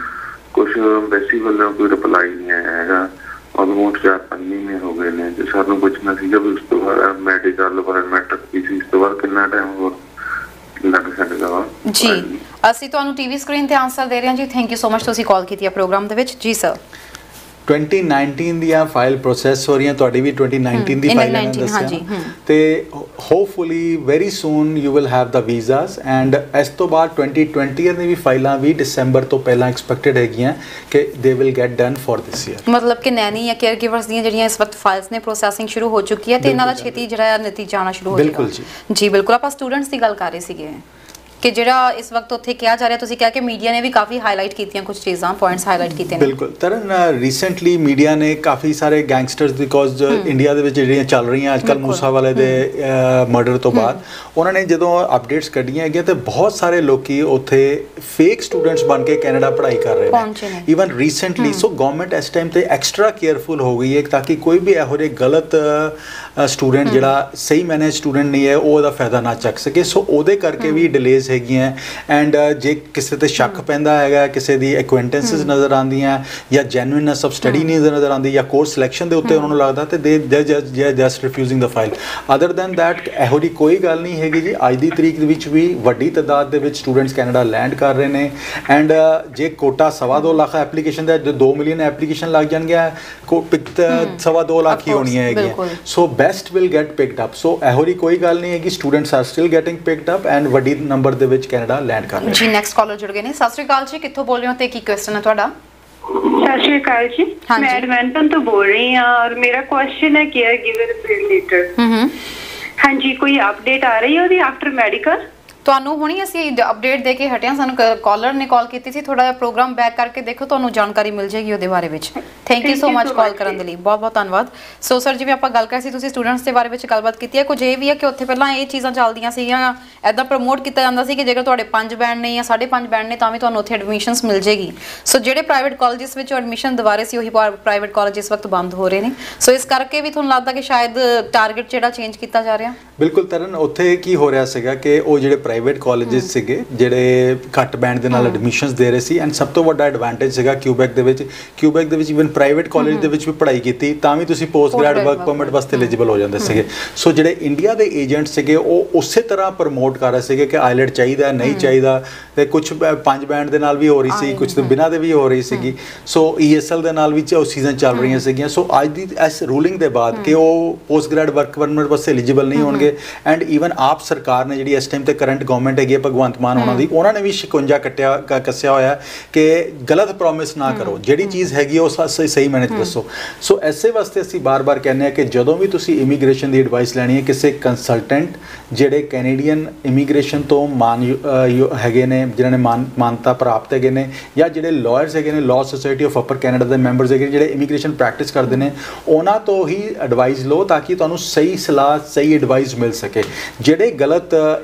ਕੁਛ ਐਮਬੈਸੀ ਵੱਲੋਂ ਕੋਈ ਰਿਪਲਾਈ ਨਹੀਂ ਆਇਆ ਹੈਗਾ। ਆਲਮੋਸਟ 4-5 ਮਹੀਨੇ ਹੋ ਗਏ ਨੇ ਤੇ ਸਾਨੂੰ ਪੁੱਛਣਾ ਸੀਗਾ ਵੀ ਉਸ ਤੋਂ ਬਾਅਦ ਮੈਡੀਕਲ ਬਾਇਓਮੈਟ੍ਰਿਕ PCC ਤੋਂ ਬਾਅਦ ਕਿੰਨਾ ਟਾਈਮ ਹੋਰ ਲੱਗ ਸਕਦਾ ਵਾ? ਜੀ, ਅਸੀਂ ਤੁਹਾਨੂੰ ਟੀਵੀ ਸਕਰੀਨ ਤੇ ਆਨਸਰ ਦੇ ਰਹੇ ਹਾਂ ਜੀ। ਥੈਂਕ ਯੂ ਸੋ ਮਚ, ਤੁਸੀਂ ਕਾਲ ਕੀਤੀ ਹੈ ਪ੍ਰੋਗਰਾਮ ਦੇ ਵਿੱਚ। ਜੀ ਸਰ, 2019 ਦੀਆਂ ਫਾਈਲ ਪ੍ਰੋਸੈਸ ਹੋ ਰਹੀਆਂ, ਤੁਹਾਡੀ ਵੀ 2019 ਦੀ ਫਾਈਲ ਹੈ ਦੱਸਿਆ, ਤੇ hopefully very soon you will have the visas. And ਇਸ ਤੋਂ ਬਾਅਦ 2020 ਦੀ ਵੀ ਫਾਈਲਾਂ ਵੀ ਦਸੰਬਰ ਤੋਂ ਪਹਿਲਾਂ ਐਕਸਪੈਕਟਡ ਹੈਗੀਆਂ ਕਿ they will get done for this year. ਮਤਲਬ ਕਿ ਨੈਨੀ ਜਾਂ ਕੇਅਰ ਗਿਵਰਸ ਦੀਆਂ ਜਿਹੜੀਆਂ ਇਸ ਵਕਤ ਫਾਈਲਸ ਨੇ ਪ੍ਰੋਸੈਸਿੰਗ ਸ਼ੁਰੂ ਹੋ ਚੁੱਕੀ ਹੈ ਤੇ ਇਹਨਾਂ ਦਾ ਛੇਤੀ ਜਿਹੜਾ ਨਤੀਜਾ ਆਉਣਾ ਸ਼ੁਰੂ ਹੋ ਜਾਏਗਾ। ਬਿਲਕੁਲ ਜੀ, ਬਿਲਕੁਲ। ਆਪਾਂ ਸਟੂਡੈਂਟਸ ਦੀ ਗੱਲ ਕਰ ਰਹੇ ਸੀਗੇ ਕਿ ਜਿਹੜਾ ਇਸ ਵਕਤ ਉੱਥੇ ਕਿਹਾ ਜਾ ਰਿਹਾ, ਤੁਸੀਂ ਕਿਹਾ ਕਿ ਮੀਡੀਆ ਨੇ ਵੀ ਕਾਫੀ ਹਾਈਲਾਈਟ ਕੀਤੀਆਂ ਕੁਝ ਚੀਜ਼ਾਂ, ਪੁਆਇੰਟਸ ਹਾਈਲਾਈਟ ਕੀਤੇ ਨੇ। ਬਿਲਕੁਲ ਤਰਨ, ਰੀਸੈਂਟਲੀ ਮੀਡੀਆ ਨੇ ਕਾਫੀ ਸਾਰੇ ਗੈਂਗਸਟਰਸ, ਬਿਕੋਜ਼ ਇੰਡੀਆ ਦੇ ਵਿੱਚ ਜਿਹੜੀਆਂ ਚੱਲ ਰਹੀਆਂ ਅੱਜ ਕੱਲ੍ਹ ਮੂਸਾ ਵਾਲੇ ਦੇ ਮਰਡਰ ਤੋਂ ਬਾਅਦ, ਉਹਨਾਂ ਨੇ ਜਦੋਂ ਅਪਡੇਟਸ ਕੱਢੀਆਂ ਹੈਗੀਆਂ ਤੇ ਬਹੁਤ ਸਾਰੇ ਲੋਕੀ ਉੱਥੇ ਫੇਕ ਸਟੂਡੈਂਟਸ ਬਣ ਕੇ ਕੈਨੇਡਾ ਪੜ੍ਹਾਈ ਕਰ ਰਹੇ ਨੇ ਈਵਨ ਰੀਸੈਂਟਲੀ। ਸੋ ਗਵਰਨਮੈਂਟ ਇਸ ਟਾਈਮ ਤੇ ਐਕਸਟਰਾ ਕੇਅਰਫੁਲ ਹੋ ਗਈ ਹੈ ਤਾਂ ਕਿ ਕੋਈ ਵੀ ਇਹੋ ਜਿਹੇ ਗਲਤ ਸਟੂਡੈਂਟ ਜਿਹੜਾ ਸਹੀ ਮੈਨੇਜ ਸਟੂਡੈਂਟ ਨਹੀਂ ਹੈ ਉਹ ਉਹਦਾ ਫਾਇਦਾ ਨਾ ਚੱਕ ਸਕੇ। ਸੋ ਉਹਦੇ ਕਰਕੇ ਵੀ ਡਿਲੇਜ਼ ਹੈਗੀਆਂ। ਐਂਡ ਜੇ ਕਿਸੇ ਤੇ ਸ਼ੱਕ ਪੈਂਦਾ ਹੈਗਾ, ਕਿਸੇ ਦੀ ਐਕੁਆਇੰਟੈਂਸਿਸ ਨਜ਼ਰ ਆਉਂਦੀਆਂ ਜਾਂ ਜੈਨੂਇਨਨੈਸ ਆਫ ਸਟੱਡੀ ਨਹੀਂ ਨਜ਼ਰ ਆਉਂਦੀ ਜਾਂ ਕੋਰਸ ਸਿਲੈਕਸ਼ਨ ਦੇ ਉੱਤੇ ਉਹਨਾਂ ਨੂੰ ਲੱਗਦਾ ਤੇ ਦੇ ਜਸਟ ਰਿਫਿਊਜ਼ਿੰਗ ਦਾ ਫਾਈਲ। ਅਦਰ ਦੈਨ ਦੈਟ ਇਹੋ ਜਿਹੀ ਕੋਈ ਗੱਲ ਨਹੀਂ ਹੈਗੀ ਜੀ। ਅੱਜ ਦੀ ਤਰੀਕ ਦੇ ਵਿੱਚ ਵੀ ਵੱਡੀ ਤਾਦਾਦ ਦੇ ਵਿੱਚ ਸਟੂਡੈਂਟਸ ਕੈਨੇਡਾ ਲੈਂਡ ਕਰ ਰਹੇ ਨੇ। ਐਂਡ ਜੇ ਕੋਟਾ 2.25 ਲੱਖ ਐਪਲੀਕੇਸ਼ਨ ਦਾ 2 ਮਿਲੀਅਨ ਐਪਲੀਕੇਸ਼ਨ ਲੱਗ ਜਾਣਗੀਆਂ, 2.25 ਲੱਖ ਹੀ ਹੋਣੀਆਂ ਹੈਗੀਆਂ। So best will get picked up. So ਇਹੋ ਜਿਹੀ ਕੋਈ ਗੱਲ ਨਹੀਂ ਹੈਗੀ, students are still getting picked up and ਵੱਡੀ ਨੰਬਰ ਦੇ ਵਿੱਚ ਕੈਨੇਡਾ ਲੈਂਡ ਕਰ ਰਹੇ ਜੀ। ਨੈਕਸਟ ਕਾਲਰ ਜੁੜ ਗਏ ਨੇ। ਸਤਿ ਸ਼੍ਰੀ ਅਕਾਲ ਜੀ, ਕਿੱਥੋਂ ਬੋਲ ਰਹੇ ਹੋ ਤੇ ਕੀ ਕੁਐਸਚਨ ਹੈ ਤੁਹਾਡਾ? ਸਤਿ ਸ਼੍ਰੀ ਅਕਾਲ ਜੀ, ਮੈਂ ਐਡਮਿੰਟਨ ਤੋਂ ਬੋਲ ਰਹੀ ਹਾਂ ਔਰ ਮੇਰਾ ਕੁਐਸਚਨ ਹੈ ਕੇਅਰ ਗਿਵਰ ਰਿਲੇਟਡ। ਹਾਂਜੀ, ਕੋਈ ਅਪਡੇਟ ਆ ਰਹੀ ਹੈ ਉਹਦੀ ਆਫਟਰ ਮੈਡੀਕਲ? ਤੁਹਾਨੂੰ ਹੁਣੀ ਅਸੀਂ ਅਪਡੇਟ ਦੇ ਕੇ ਹਟਿਆ, ਸਾਨੂੰ ਕਾਲਰ ਨੇ ਕਾਲ ਕੀਤੀ ਸੀ। ਥੋੜਾ ਜਿਹਾ ਪ੍ਰੋਗਰਾਮ ਬੈਕ ਕਰਕੇ ਦੇਖੋ, ਤੁਹਾਨੂੰ ਜਾਣਕਾਰੀ ਮਿਲ ਜਾਏਗੀ ਉਹਦੇ ਬਾਰੇ ਵਿੱਚ। ਥੈਂਕ ਯੂ ਸੋ ਮਚ ਕਾਲ ਕਰਨ ਦੇ ਲਈ, ਬਹੁਤ ਬਹੁਤ ਧੰਨਵਾਦ। ਸੋ ਸਰ, ਜਿਵੇਂ ਆਪਾਂ ਗੱਲ ਕਰ ਸੀ, ਤੁਸੀਂ ਸਟੂਡੈਂਟਸ ਦੇ ਬਾਰੇ ਵਿੱਚ ਗੱਲਬਾਤ ਕੀਤੀ ਹੈ। ਕੁਝ ਇਹ ਵੀ ਹੈ ਕਿ ਉੱਥੇ ਪਹਿਲਾਂ ਇਹ ਚੀਜ਼ਾਂ ਚੱਲਦੀਆਂ ਸੀਗੀਆਂ, ਐਦਾਂ ਪ੍ਰਮੋਟ ਕੀਤਾ ਜਾਂਦਾ ਸੀ ਕਿ ਜੇਕਰ ਤੁਹਾਡੇ 5 ਬੈਂਡ ਨੇ ਜਾਂ 5.5 ਬੈਂਡ ਨੇ ਤਾਂ ਵੀ ਤੁਹਾਨੂੰ ਉੱਥੇ ਐਡਮਿਸ਼ਨਸ ਮਿਲ ਜੇਗੀ। ਸੋ ਜਿਹੜੇ ਪ੍ਰਾਈਵੇਟ ਕਾਲਜਿਸ ਵਿੱਚ ਐਡਮਿਸ਼ਨ ਦਿਵਾ ਰਹੇ ਸੀ ਉਹੀ ਪ੍ਰਾਈਵੇਟ ਕਾਲਜ ਇਸ ਵਕਤ ਬੰਦ ਹੋ ਰਹੇ ਨੇ। ਸੋ ਇਸ ਕਰਕੇ ਵੀ ਤੁਹਾਨੂੰ ਲੱਗਦਾ ਕਿ ਸ਼ਾਇਦ ਟਾਰਗੇਟ ਜਿਹੜਾ ਚੇਂਜ ਕੀਤਾ ਜਾ ਰਿਹਾ? ਬਿਲਕੁਲ ਤਰਨ, ਉੱਥੇ ਕੀ ਹੋ ਰਿਹਾ ਸੀਗਾ ਕਿ ਉਹ ਜਿਹੜੇ ਪ੍ਰਾਈਵੇਟ ਕਾਲਜਿਸ ਸੀਗੇ ਜਿਹੜੇ ਘੱਟ ਬੈਂਡ ਦੇ ਨਾਲ ਐਡਮਿਸ਼ਨਸ ਦੇ ਰਹੇ ਸੀ। ਐਂਡ ਸਭ ਤੋਂ ਵੱਡਾ ਐਡਵਾਂਟੇਜ ਸੀਗਾ ਕਿਊਬੈਕ ਦੇ ਵਿੱਚ ਇਵਨ ਪ੍ਰਾਈਵੇਟ ਕਾਲਜ ਦੇ ਵਿੱਚ ਵੀ ਪੜ੍ਹਾਈ ਕੀਤੀ ਤਾਂ ਵੀ ਤੁਸੀਂ ਪੋਸਟ ਗ੍ਰੈਡ ਵਰਕ ਪਰਮਿਟ ਵਾਸਤੇ ਐਲੀਜੀਬਲ ਹੋ ਜਾਂਦੇ ਸੀਗੇ। ਸੋ ਜਿਹੜੇ ਇੰਡੀਆ ਦੇ ਏਜੰਟ ਸੀਗੇ ਉਹ ਉਸੇ ਤਰ੍ਹਾਂ ਪ੍ਰਮੋਟ ਕਰ ਰਹੇ ਸੀਗੇ ਕਿ ਆਈਲੈਟ ਚਾਹੀਦਾ ਨਹੀਂ ਚਾਹੀਦਾ, ਤੇ ਕੁਝ 5 ਬੈਂਡ ਦੇ ਨਾਲ ਵੀ ਹੋ ਰਹੀ ਸੀ, ਕੁਝ ਤੇ ਬਿਨਾਂ ਦੇ ਵੀ ਹੋ ਰਹੀ ਸੀਗੀ। ਸੋ ESL ਦੇ ਨਾਲ ਵੀ ਉਹ ਸੀਜ਼ਨ ਚੱਲ ਰਹੀਆਂ ਸੀਗੀਆਂ। ਸੋ ਅੱਜ ਦੀ ਇਸ ਰੂਲਿੰਗ ਦੇ ਬਾਅਦ ਕਿ ਉਹ ਪੋਸਟ ਗ੍ਰੈਡ ਵਰਕ ਪਰਮਿਟ ਵਾਸਤੇ ਐਲੀਜੀਬਲ ਨਹੀਂ ਹੋਣਗੇ। ਐਂਡ ਈਵਨ ਆਪ ਸਰਕਾਰ ਨੇ ਜਿਹੜੀ ਇਸ ਟਾਈਮ ਤੇ ਕਰੰਟ ਗਵਰਨਮੈਂਟ ਹੈਗੀ ਭਗਵੰਤ ਮਾਨ ਉਹਨਾਂ ਦੀ, ਉਹਨਾਂ ਨੇ ਵੀ ਸ਼ਿਕੰਜਾ ਕੱਸਿਆ ਹੋਇਆ ਕਿ ਗਲਤ ਪ੍ਰੋਮਿਸ ਨਾ ਕਰੋ, ਜਿਹੜੀ ਚੀਜ਼ ਹੈਗੀ ਉਹ ਸਹੀ ਮੈਨੇ ਦੱਸੋ। ਸੋ ਐਸੇ ਵਾਸਤੇ ਅਸੀਂ ਬਾਰ-ਬਾਰ ਕਹਿੰਦੇ ਹਾਂ ਕਿ ਜਦੋਂ ਵੀ ਤੁਸੀਂ ਇਮੀਗ੍ਰੇਸ਼ਨ ਦੀ ਐਡਵਾਈਸ ਲੈਣੀ ਹੈ, ਕਿਸੇ ਕੰਸਲਟੈਂਟ ਜਿਹੜੇ ਕੈਨੇਡੀਅਨ ਇਮੀਗ੍ਰੇਸ਼ਨ ਤੋਂ ਹੈਗੇ ਨੇ, ਜਿਨ੍ਹਾਂ ਨੇ ਮਾਨਤਾ ਪ੍ਰਾਪਤ ਹੈਗੇ ਨੇ, ਜਾਂ ਜਿਹੜੇ ਲਾਇਰਸ ਹੈਗੇ ਨੇ, law society of upper Canada ਦੇ ਮੈਂਬਰਸ ਹੈਗੇ ਜਿਹੜੇ ਇਮੀਗ੍ਰੇਸ਼ਨ ਪ੍ਰੈਕਟਿਸ ਕਰਦੇ ਨੇ, ਉਹਨਾਂ ਤੋਂ ਹੀ ਐਡਵਾਈਸ ਲਓ ਤਾਂ ਕਿ ਤੁਹਾਨੂੰ ਸਹੀ ਸਲਾਹ, ਸਹੀ ਐਡਵਾਈਸ ਮਿਲ ਸਕੇ। ਜਿਹੜੇ ਗਲਤ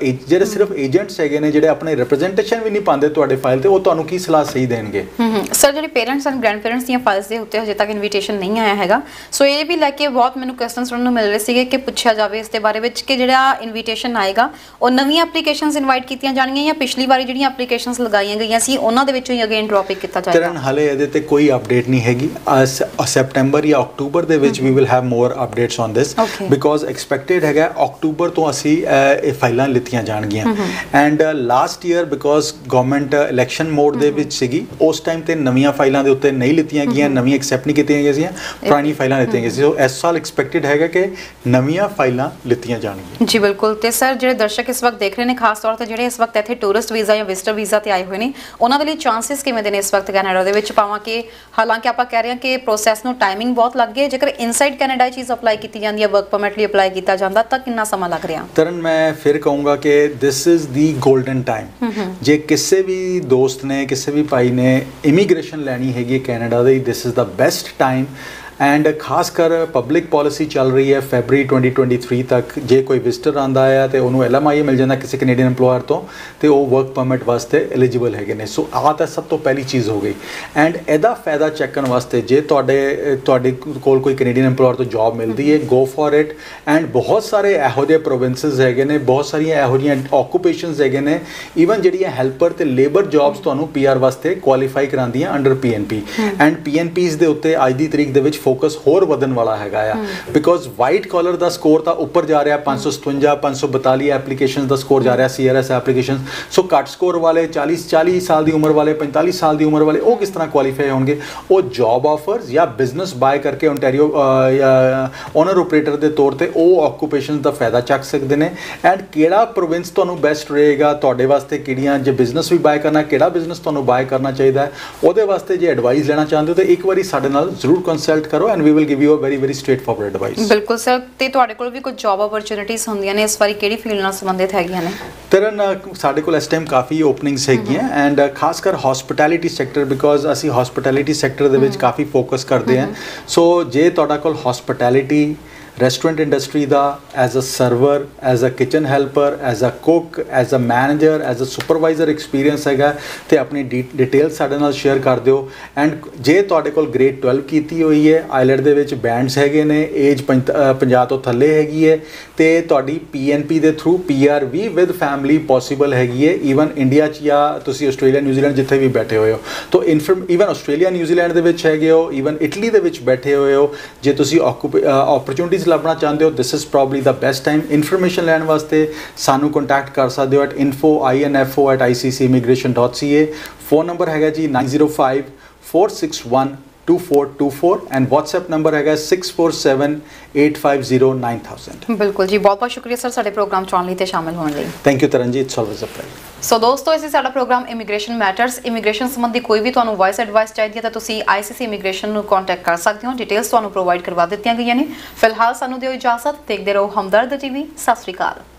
ਜਿਹੜੇ ਸਿਰਫ ਏਜੰਟਸ ਹੈਗੇ ਨੇ, ਜਿਹੜੇ ਆਪਣੇ ਰਿਪਰੈਜ਼ੈਂਟੇਸ਼ਨ ਵੀ ਨਹੀਂ ਪਾਉਂਦੇ ਤੁਹਾਡੇ ਫਾਈਲ ਤੇ, ਉਹ ਤੁਹਾਨੂੰ ਕੀ ਸਲਾਹ ਸਹੀ ਦੇਣਗੇ? ਸਰ, ਜਿਹੜੇ ਪੇਰੈਂਟਸ ਐਂਡ ਗ੍ਰੈਂਡ ਪੇਰੈਂਟਸ ਦੀਆਂ ਫਾਈਲਸ ਦੇ ਉੱਤੇ ਹਜੇ ਤੱਕ ਇਨਵੀਟੇਸ਼ਨ ਨਹੀਂ ਆਇਆ ਹੈਗਾ। ਸੋ ਇਹ ਵੀ ਲੈ ਕੇ ਬਹੁਤ ਮੈਨੂੰ ਕੁਐਸਚਨਸ ਸੁਣਨ ਨੂੰ ਮਿਲ ਰਹੇ ਸੀਗੇ ਕਿ ਪੁੱਛਿਆ ਜਾਵੇ ਇਸ ਦੇ ਬਾਰੇ ਵਿੱਚ ਕਿ ਜਿਹੜਾ ਇਨਵੀਟੇਸ਼ਨ ਆਏਗਾ ਉਹ ਨਵੀਆਂ ਐਪਲੀਕੇਸ਼ਨਸ ਇਨਵਾਈਟ ਕੀਤੀਆਂ ਜਾਣਗੀਆਂ ਜਾਂ ਪਿਛਲੀ ਵਾਰੀ ਜਿਹੜੀਆਂ ਐਪਲੀਕੇਸ਼ਨਸ ਲਗਾਈਆਂ ਗਈਆਂ ਸੀ ਉਹਨਾਂ ਦੇ ਵਿੱਚੋਂ ਹੀ ਅਗੇਨ ਡ੍ਰੌਪ ਕੀਤਾ ਜਾਏਗਾ? ਕਰਨ ਹਾਲੇ ਇਹਦੇ ਤੇ ਕੋਈ ਅਪਡੇਟ ਨਹੀਂ ਹੈਗੀ। ਸੈਪਟੈਂਬਰ ਜਾਂ ਅਕਤੂਬਰ ਦੇ ਵਿੱਚ ਵੀ will have more updates on this, because expected ਹੈਗਾ ਅਕਤੂਬਰ ਤੋਂ ਅਸੀਂ ਇਹ ਫਾਈਲਾਂ ਲਿੱਤੀਆਂ ਜਾਣਗੀਆਂ। And last year because government election mode ਦੇ ਵਿੱਚ ਸੀਗੀ, ਉਸ ਟਾਈਮ ਤੇ ਨਵੀਆਂ ਫਾਈਲਾਂ ਦੇ ਉੱਤੇ ਨਹੀਂ ਲਿੱਤੀਆਂ ਗਈਆਂ, ਨਵੀਆਂ ਐਕਸੈਪਟ ਨਹੀਂ ਕੀਤੀਆਂ ਗਈਆਂ ਸੀ, ਪੁਰਾਣੀ ਫਾਈਲਾਂ ਲਿੱਤੀਆਂ ਗਈਆਂ ਸੀ। ਸੋ ਇਸ ਸਾਲ ਐਕਸਪੈਕਟਡ ਹੈਗਾ ਕਿ ਨਵੀਆਂ ਫਾਈਲਾਂ ਲਿੱਤੀਆਂ ਜਾਣਗੀਆਂ। ਜੀ ਬਿਲਕੁਲ। ਤੇ ਸਰ ਜਿਹੜੇ ਦਰਸ਼ਕ ਇਸ ਵਕਤ ਦੇਖ ਰਹੇ ਨੇ, ਖਾਸ ਤੌਰ ਤੇ ਜਿਹੜੇ ਇਸ ਵਕਤ ਇੱਥੇ ਟੂਰਿਸਟ ਵੀਜ਼ਾ ਜਾਂ ਵਿਜ਼ਟਰ ਵੀਜ਼ਾ ਤੇ ਆਏ ਹੋਏ ਨੇ, ਉਹਨਾਂ ਦੇ ਲਈ ਚਾਂਸਸ ਕਿਵੇਂ ਦੇ ਨੇ ਇਸ ਵਕਤ ਕੈਨੇਡਾ ਦੇ ਵਿੱਚ? ਭਾਵੇਂ ਕਿ ਹਾਲਾਂਕਿ ਆਪਾਂ ਕਹਿ ਰਹੇ ਹਾਂ ਕਿ ਪ੍ਰੋਸੈਸ ਨੂੰ ਟਾਈਮਿੰਗ ਬਹੁਤ ਲੱਗ ਗਈ, ਜੇਕਰ ਇਨਸਾਈਡ ਕੈਨੇਡਾ ਚੀਜ਼ ਅਪਲਾਈ ਕੀਤੀ ਜਾਂਦੀ ਹੈ, ਵਰਕ ਪਰਮਿਟ ਲਈ ਅਪਲਾਈ ਕੀਤਾ ਜਾਂਦਾ, ਤਾਂ ਕਿੰਨਾ ਸਮਾਂ ਲੱਗ ਰਿਹਾ? ਤਰਨ, ਮੈਂ ਫਿਰ ਕਹੂੰਗਾ ਕਿ this is the golden time. ਜੇ ਕਿਸੇ ਵੀ ਦੋਸਤ ਨੇ, ਕਿਸੇ ਵੀ ਭਾਈ ਨੇ ਇਮੀਗ੍ਰੇਸ਼ਨ ਲੈਣੀ ਹੈਗੀ Canada the, this is the best time. And ਖਾਸ ਕਰ ਪਬਲਿਕ ਪਾਲਿਸੀ ਚੱਲ ਰਹੀ ਹੈ ਫੈਬਰੀ 2023 ਤੱਕ, ਜੇ ਕੋਈ ਵਿਜ਼ਟਰ ਆਉਂਦਾ ਆ ਤੇ ਉਹਨੂੰ LMIA ਮਿਲ ਜਾਂਦਾ ਕਿਸੇ ਕੈਨੇਡੀਅਨ ਐਮਪਲੋਇਰ ਤੋਂ, ਤੇ ਉਹ ਵਰਕ ਪਰਮਿਟ ਵਾਸਤੇ ਐਲੀਜੀਬਲ ਹੈਗੇ ਨੇ। ਸੋ ਆਹ ਤਾਂ ਸਭ ਤੋਂ ਪਹਿਲੀ ਚੀਜ਼ ਹੋ ਗਈ। ਐਂਡ ਇਹਦਾ ਫਾਇਦਾ ਚੱਕਣ ਵਾਸਤੇ ਜੇ ਤੁਹਾਡੇ ਕੋਲ ਕੋਈ ਕੈਨੇਡੀਅਨ ਐਮਪਲੋਇਰ ਤੋਂ ਜੌਬ ਮਿਲਦੀ ਹੈ, ਗੋ ਫॉर ਇਟ। ਐਂਡ ਬਹੁਤ ਸਾਰੇ ਇਹੋ ਜਿਹੇ ਪ੍ਰੋਵਿੰਸਸ ਹੈਗੇ ਨੇ, ਬਹੁਤ ਸਾਰੀਆਂ ਇਹੋ ਜਿਹੀਆਂ ਆਕੂਪੇਸ਼ਨਸ ਹੈਗੇ ਨੇ, ਈਵਨ ਜਿਹੜੀਆਂ ਹੈਲਪਰ ਤੇ ਲੇਬਰ ਜੌਬਸ ਤੁਹਾਨੂੰ PR ਵਾਸਤੇ ਕੁਆਲੀਫਾਈ ਕਰਾਉਂਦੀਆਂ ਅੰਡਰ PNP। ਐਂਡ PNPs ਦੇ ਉੱਤੇ ਅੱਜ ਦੀ ਤਰੀਕ ਦੇ ਵਿੱਚ ਫੋਕਸ ਹੋਰ ਵਧਣ ਵਾਲਾ ਹੈਗਾ ਆ, ਬਿਕੋਜ਼ ਵਾਈਟ ਕਾਲਰ ਦਾ ਸਕੋਰ ਤਾਂ ਉੱਪਰ ਜਾ ਰਿਹਾ, 557 542 ਐਪਲੀਕੇਸ਼ਨਸ ਦਾ ਸਕੋਰ ਜਾ ਰਿਹਾ CRS ਐਪਲੀਕੇਸ਼ਨ। ਸੋ ਘੱਟ ਸਕੋਰ ਵਾਲੇ 40 ਸਾਲ ਦੀ ਉਮਰ ਵਾਲੇ, 45 ਸਾਲ ਦੀ ਉਮਰ ਵਾਲੇ, ਉਹ ਕਿਸ ਤਰ੍ਹਾਂ ਕੁਆਲੀਫਾਈ ਹੋਣਗੇ? ਉਹ ਜੌਬ ਆਫਰਸ ਜਾਂ ਬਿਜ਼ਨਸ ਬਾਏ ਕਰਕੇ ਓਨਟਾਰੀਓ ਓਨਰ ਆਪਰੇਟਰ ਦੇ ਤੌਰ ਤੇ ਉਹ ਆਕੂਪੇਸ਼ਨਸ ਦਾ ਫਾਇਦਾ ਚੱਕ ਸਕਦੇ ਨੇ। ਐਂਡ ਕਿਹੜਾ ਪ੍ਰੋਵਿੰਸ ਤੁਹਾਨੂੰ ਬੈਸਟ ਰਹੇਗਾ ਤੁਹਾਡੇ ਵਾਸਤੇ, ਕਿਹੜੀਆਂ ਜੇ ਬਿਜ਼ਨਸ ਵੀ ਬਾਏ ਕਰਨਾ, ਕਿਹੜਾ ਬਿਜ਼ਨਸ ਤੁਹਾਨੂੰ ਬਾਏ ਕਰਨਾ ਚਾਹੀਦਾ ਹੈ, ਉਹਦੇ ਵਾਸਤੇ ਜੇ ਐਡਵਾਈਸ ਲੈਣਾ ਚਾਹੁੰਦੇ ਹੋ ਤਾਂ ਇੱਕ ਵਾਰੀ ਸਾਡੇ ਨਾਲ ਜ਼ਰੂਰ ਕੰਸਲਟ ਕਰੋ and we will give you a very very straightforward advice। ਬਿਲਕੁਲ ਸਰ। ਤੇ ਤੁਹਾਡੇ ਕੋਲ ਵੀ ਕੁਝ ਜੌਬ ਓਪਰਚੁਨਿਟੀਜ਼ ਹੁੰਦੀਆਂ ਨੇ, ਇਸ ਵਾਰੀ ਕਿਹੜੀ ਫੀਲਡ ਨਾਲ ਸੰਬੰਧਿਤ ਹੈਗੀਆਂ ਨੇ? ਤਰਨ, ਸਾਡੇ ਕੋਲ ਇਸ ਟਾਈਮ ਕਾਫੀ ਓਪਨਿੰਗਸ ਹੈਗੀਆਂ ਐਂਡ ਖਾਸ ਕਰ ਹਸਪਿਟੈਲਿਟੀ ਸੈਕਟਰ, ਬਿਕੋਜ਼ ਅਸੀਂ ਹਸਪਿਟੈਲਿਟੀ ਸੈਕਟਰ ਦੇ ਵਿੱਚ ਕਾਫੀ ਫੋਕਸ ਕਰਦੇ ਹਾਂ। ਸੋ ਜੇ ਤੁਹਾਡਾ ਕੋਲ ਹਸਪਿਟੈਲਿਟੀ, ਰੈਸਟੋਰੈਂਟ ਇੰਡਸਟਰੀ ਦਾ as a server, as a kitchen helper, as a cook, as a manager, as a supervisor experience ਹੈਗਾ ਤੇ ਆਪਣੀ ਡਿਟੇਲ ਸਾਡੇ ਨਾਲ ਸ਼ੇਅਰ ਕਰ ਦਿਓ। ਐਂਡ ਜੇ ਤੁਹਾਡੇ ਕੋਲ ਗ੍ਰੇਡ 12 ਕੀਤੀ ਹੋਈ ਹੈ, ਆਈਲੈਟ ਦੇ ਵਿੱਚ ਬੈਂਡਸ ਹੈਗੇ ਨੇ, ਏਜ 50 ਤੋਂ ਥੱਲੇ ਹੈਗੀ ਹੈ, ਤੇ ਤੁਹਾਡੀ PNP ਦੇ ਥਰੂ PR ਵੀ ਵਿਦ ਫੈਮਿਲੀ ਪੋਸੀਬਲ ਹੈਗੀ ਹੈ, ਈਵਨ ਇੰਡੀਆ 'ਚ ਜਾਂ ਤੁਸੀਂ ਆਸਟ੍ਰੇਲੀਆ, ਨਿਊਜ਼ੀਲੈਂਡ ਜਿੱਥੇ ਵੀ ਬੈਠੇ ਹੋਏ ਹੋ। ਤਾਂ ਈਵਨ ਆਸਟ੍ਰੇਲੀਆ, ਨਿਊਜ਼ੀਲੈਂਡ ਦੇ ਵਿੱਚ ਹੈਗੇ ਹੋ, ਈਵਨ ਇਟਲੀ ਦੇ ਵਿੱਚ ਬੈਠੇ ਹੋਏ ਹੋ, ਜੇ ਤੁਸੀਂ ਓਪਰਚੁਨਿਟੀਜ਼ ਲੱਭਣਾ ਚਾਹੁੰਦੇ ਹੋ, this is probably the best time. Information ਲੈਣ ਵਾਸਤੇ ਸਾਨੂੰ ਕੰਟੈਕਟ ਕਰ ਸਕਦੇ ਹੋ at info@iccimmigration.ca। ਫੋਨ ਨੰਬਰ ਹੈਗਾ ਜੀ 9054612424 ਐਂਡ WhatsApp ਨੰਬਰ ਹੈਗਾ 6478509000। ਬਿਲਕੁਲ ਜੀ, ਬਹੁਤ ਬਹੁਤ ਸ਼ੁਕਰੀਆ ਸਰ ਸਾਡੇ ਪ੍ਰੋਗਰਾਮ 'ਚ ਆਉਣ ਲਈ ਤੇ ਸ਼ਾਮਿਲ ਹੋਣ ਲਈ। ਥੈਂਕ ਯੂ ਤਰਨ ਜੀ, ਇਟਸ ਆਲਵੇਜ਼ ਅ ਪਲੇਜ਼ਰ। ਸੋ ਦੋਸਤੋ, ਇਸੇ ਸਾਡਾ ਪ੍ਰੋਗਰਾਮ ਇਮੀਗ੍ਰੇਸ਼ਨ ਮੈਟਰਸ। ਇਮੀਗ੍ਰੇਸ਼ਨ ਸੰਬੰਧੀ ਕੋਈ ਵੀ ਤੁਹਾਨੂੰ ਵੌਇਸ ਐਡਵਾਈਸ ਚਾਹੀਦੀ ਹੈ ਤਾਂ ਤੁਸੀਂ ICC ਇਮੀਗ੍ਰੇਸ਼ਨ ਨੂੰ ਕੰਟੈਕਟ ਕਰ ਸਕਦੇ ਹੋ। ਡਿਟੇਲਸ ਤੁਹਾਨੂੰ ਪ੍ਰੋਵਾਈਡ ਕਰਵਾ ਦਿੱਤੀਆਂ ਗਈਆਂ ਨੇ। ਫਿਲਹਾਲ ਸਾਨੂੰ ਦਿਓ ਇਜਾਜ਼ਤ। ਦੇਖਦੇ ਰਹੋ ਹਮਦਰਦ TV। ਸਤਿ ਸ਼੍ਰੀ ਅਕਾਲ।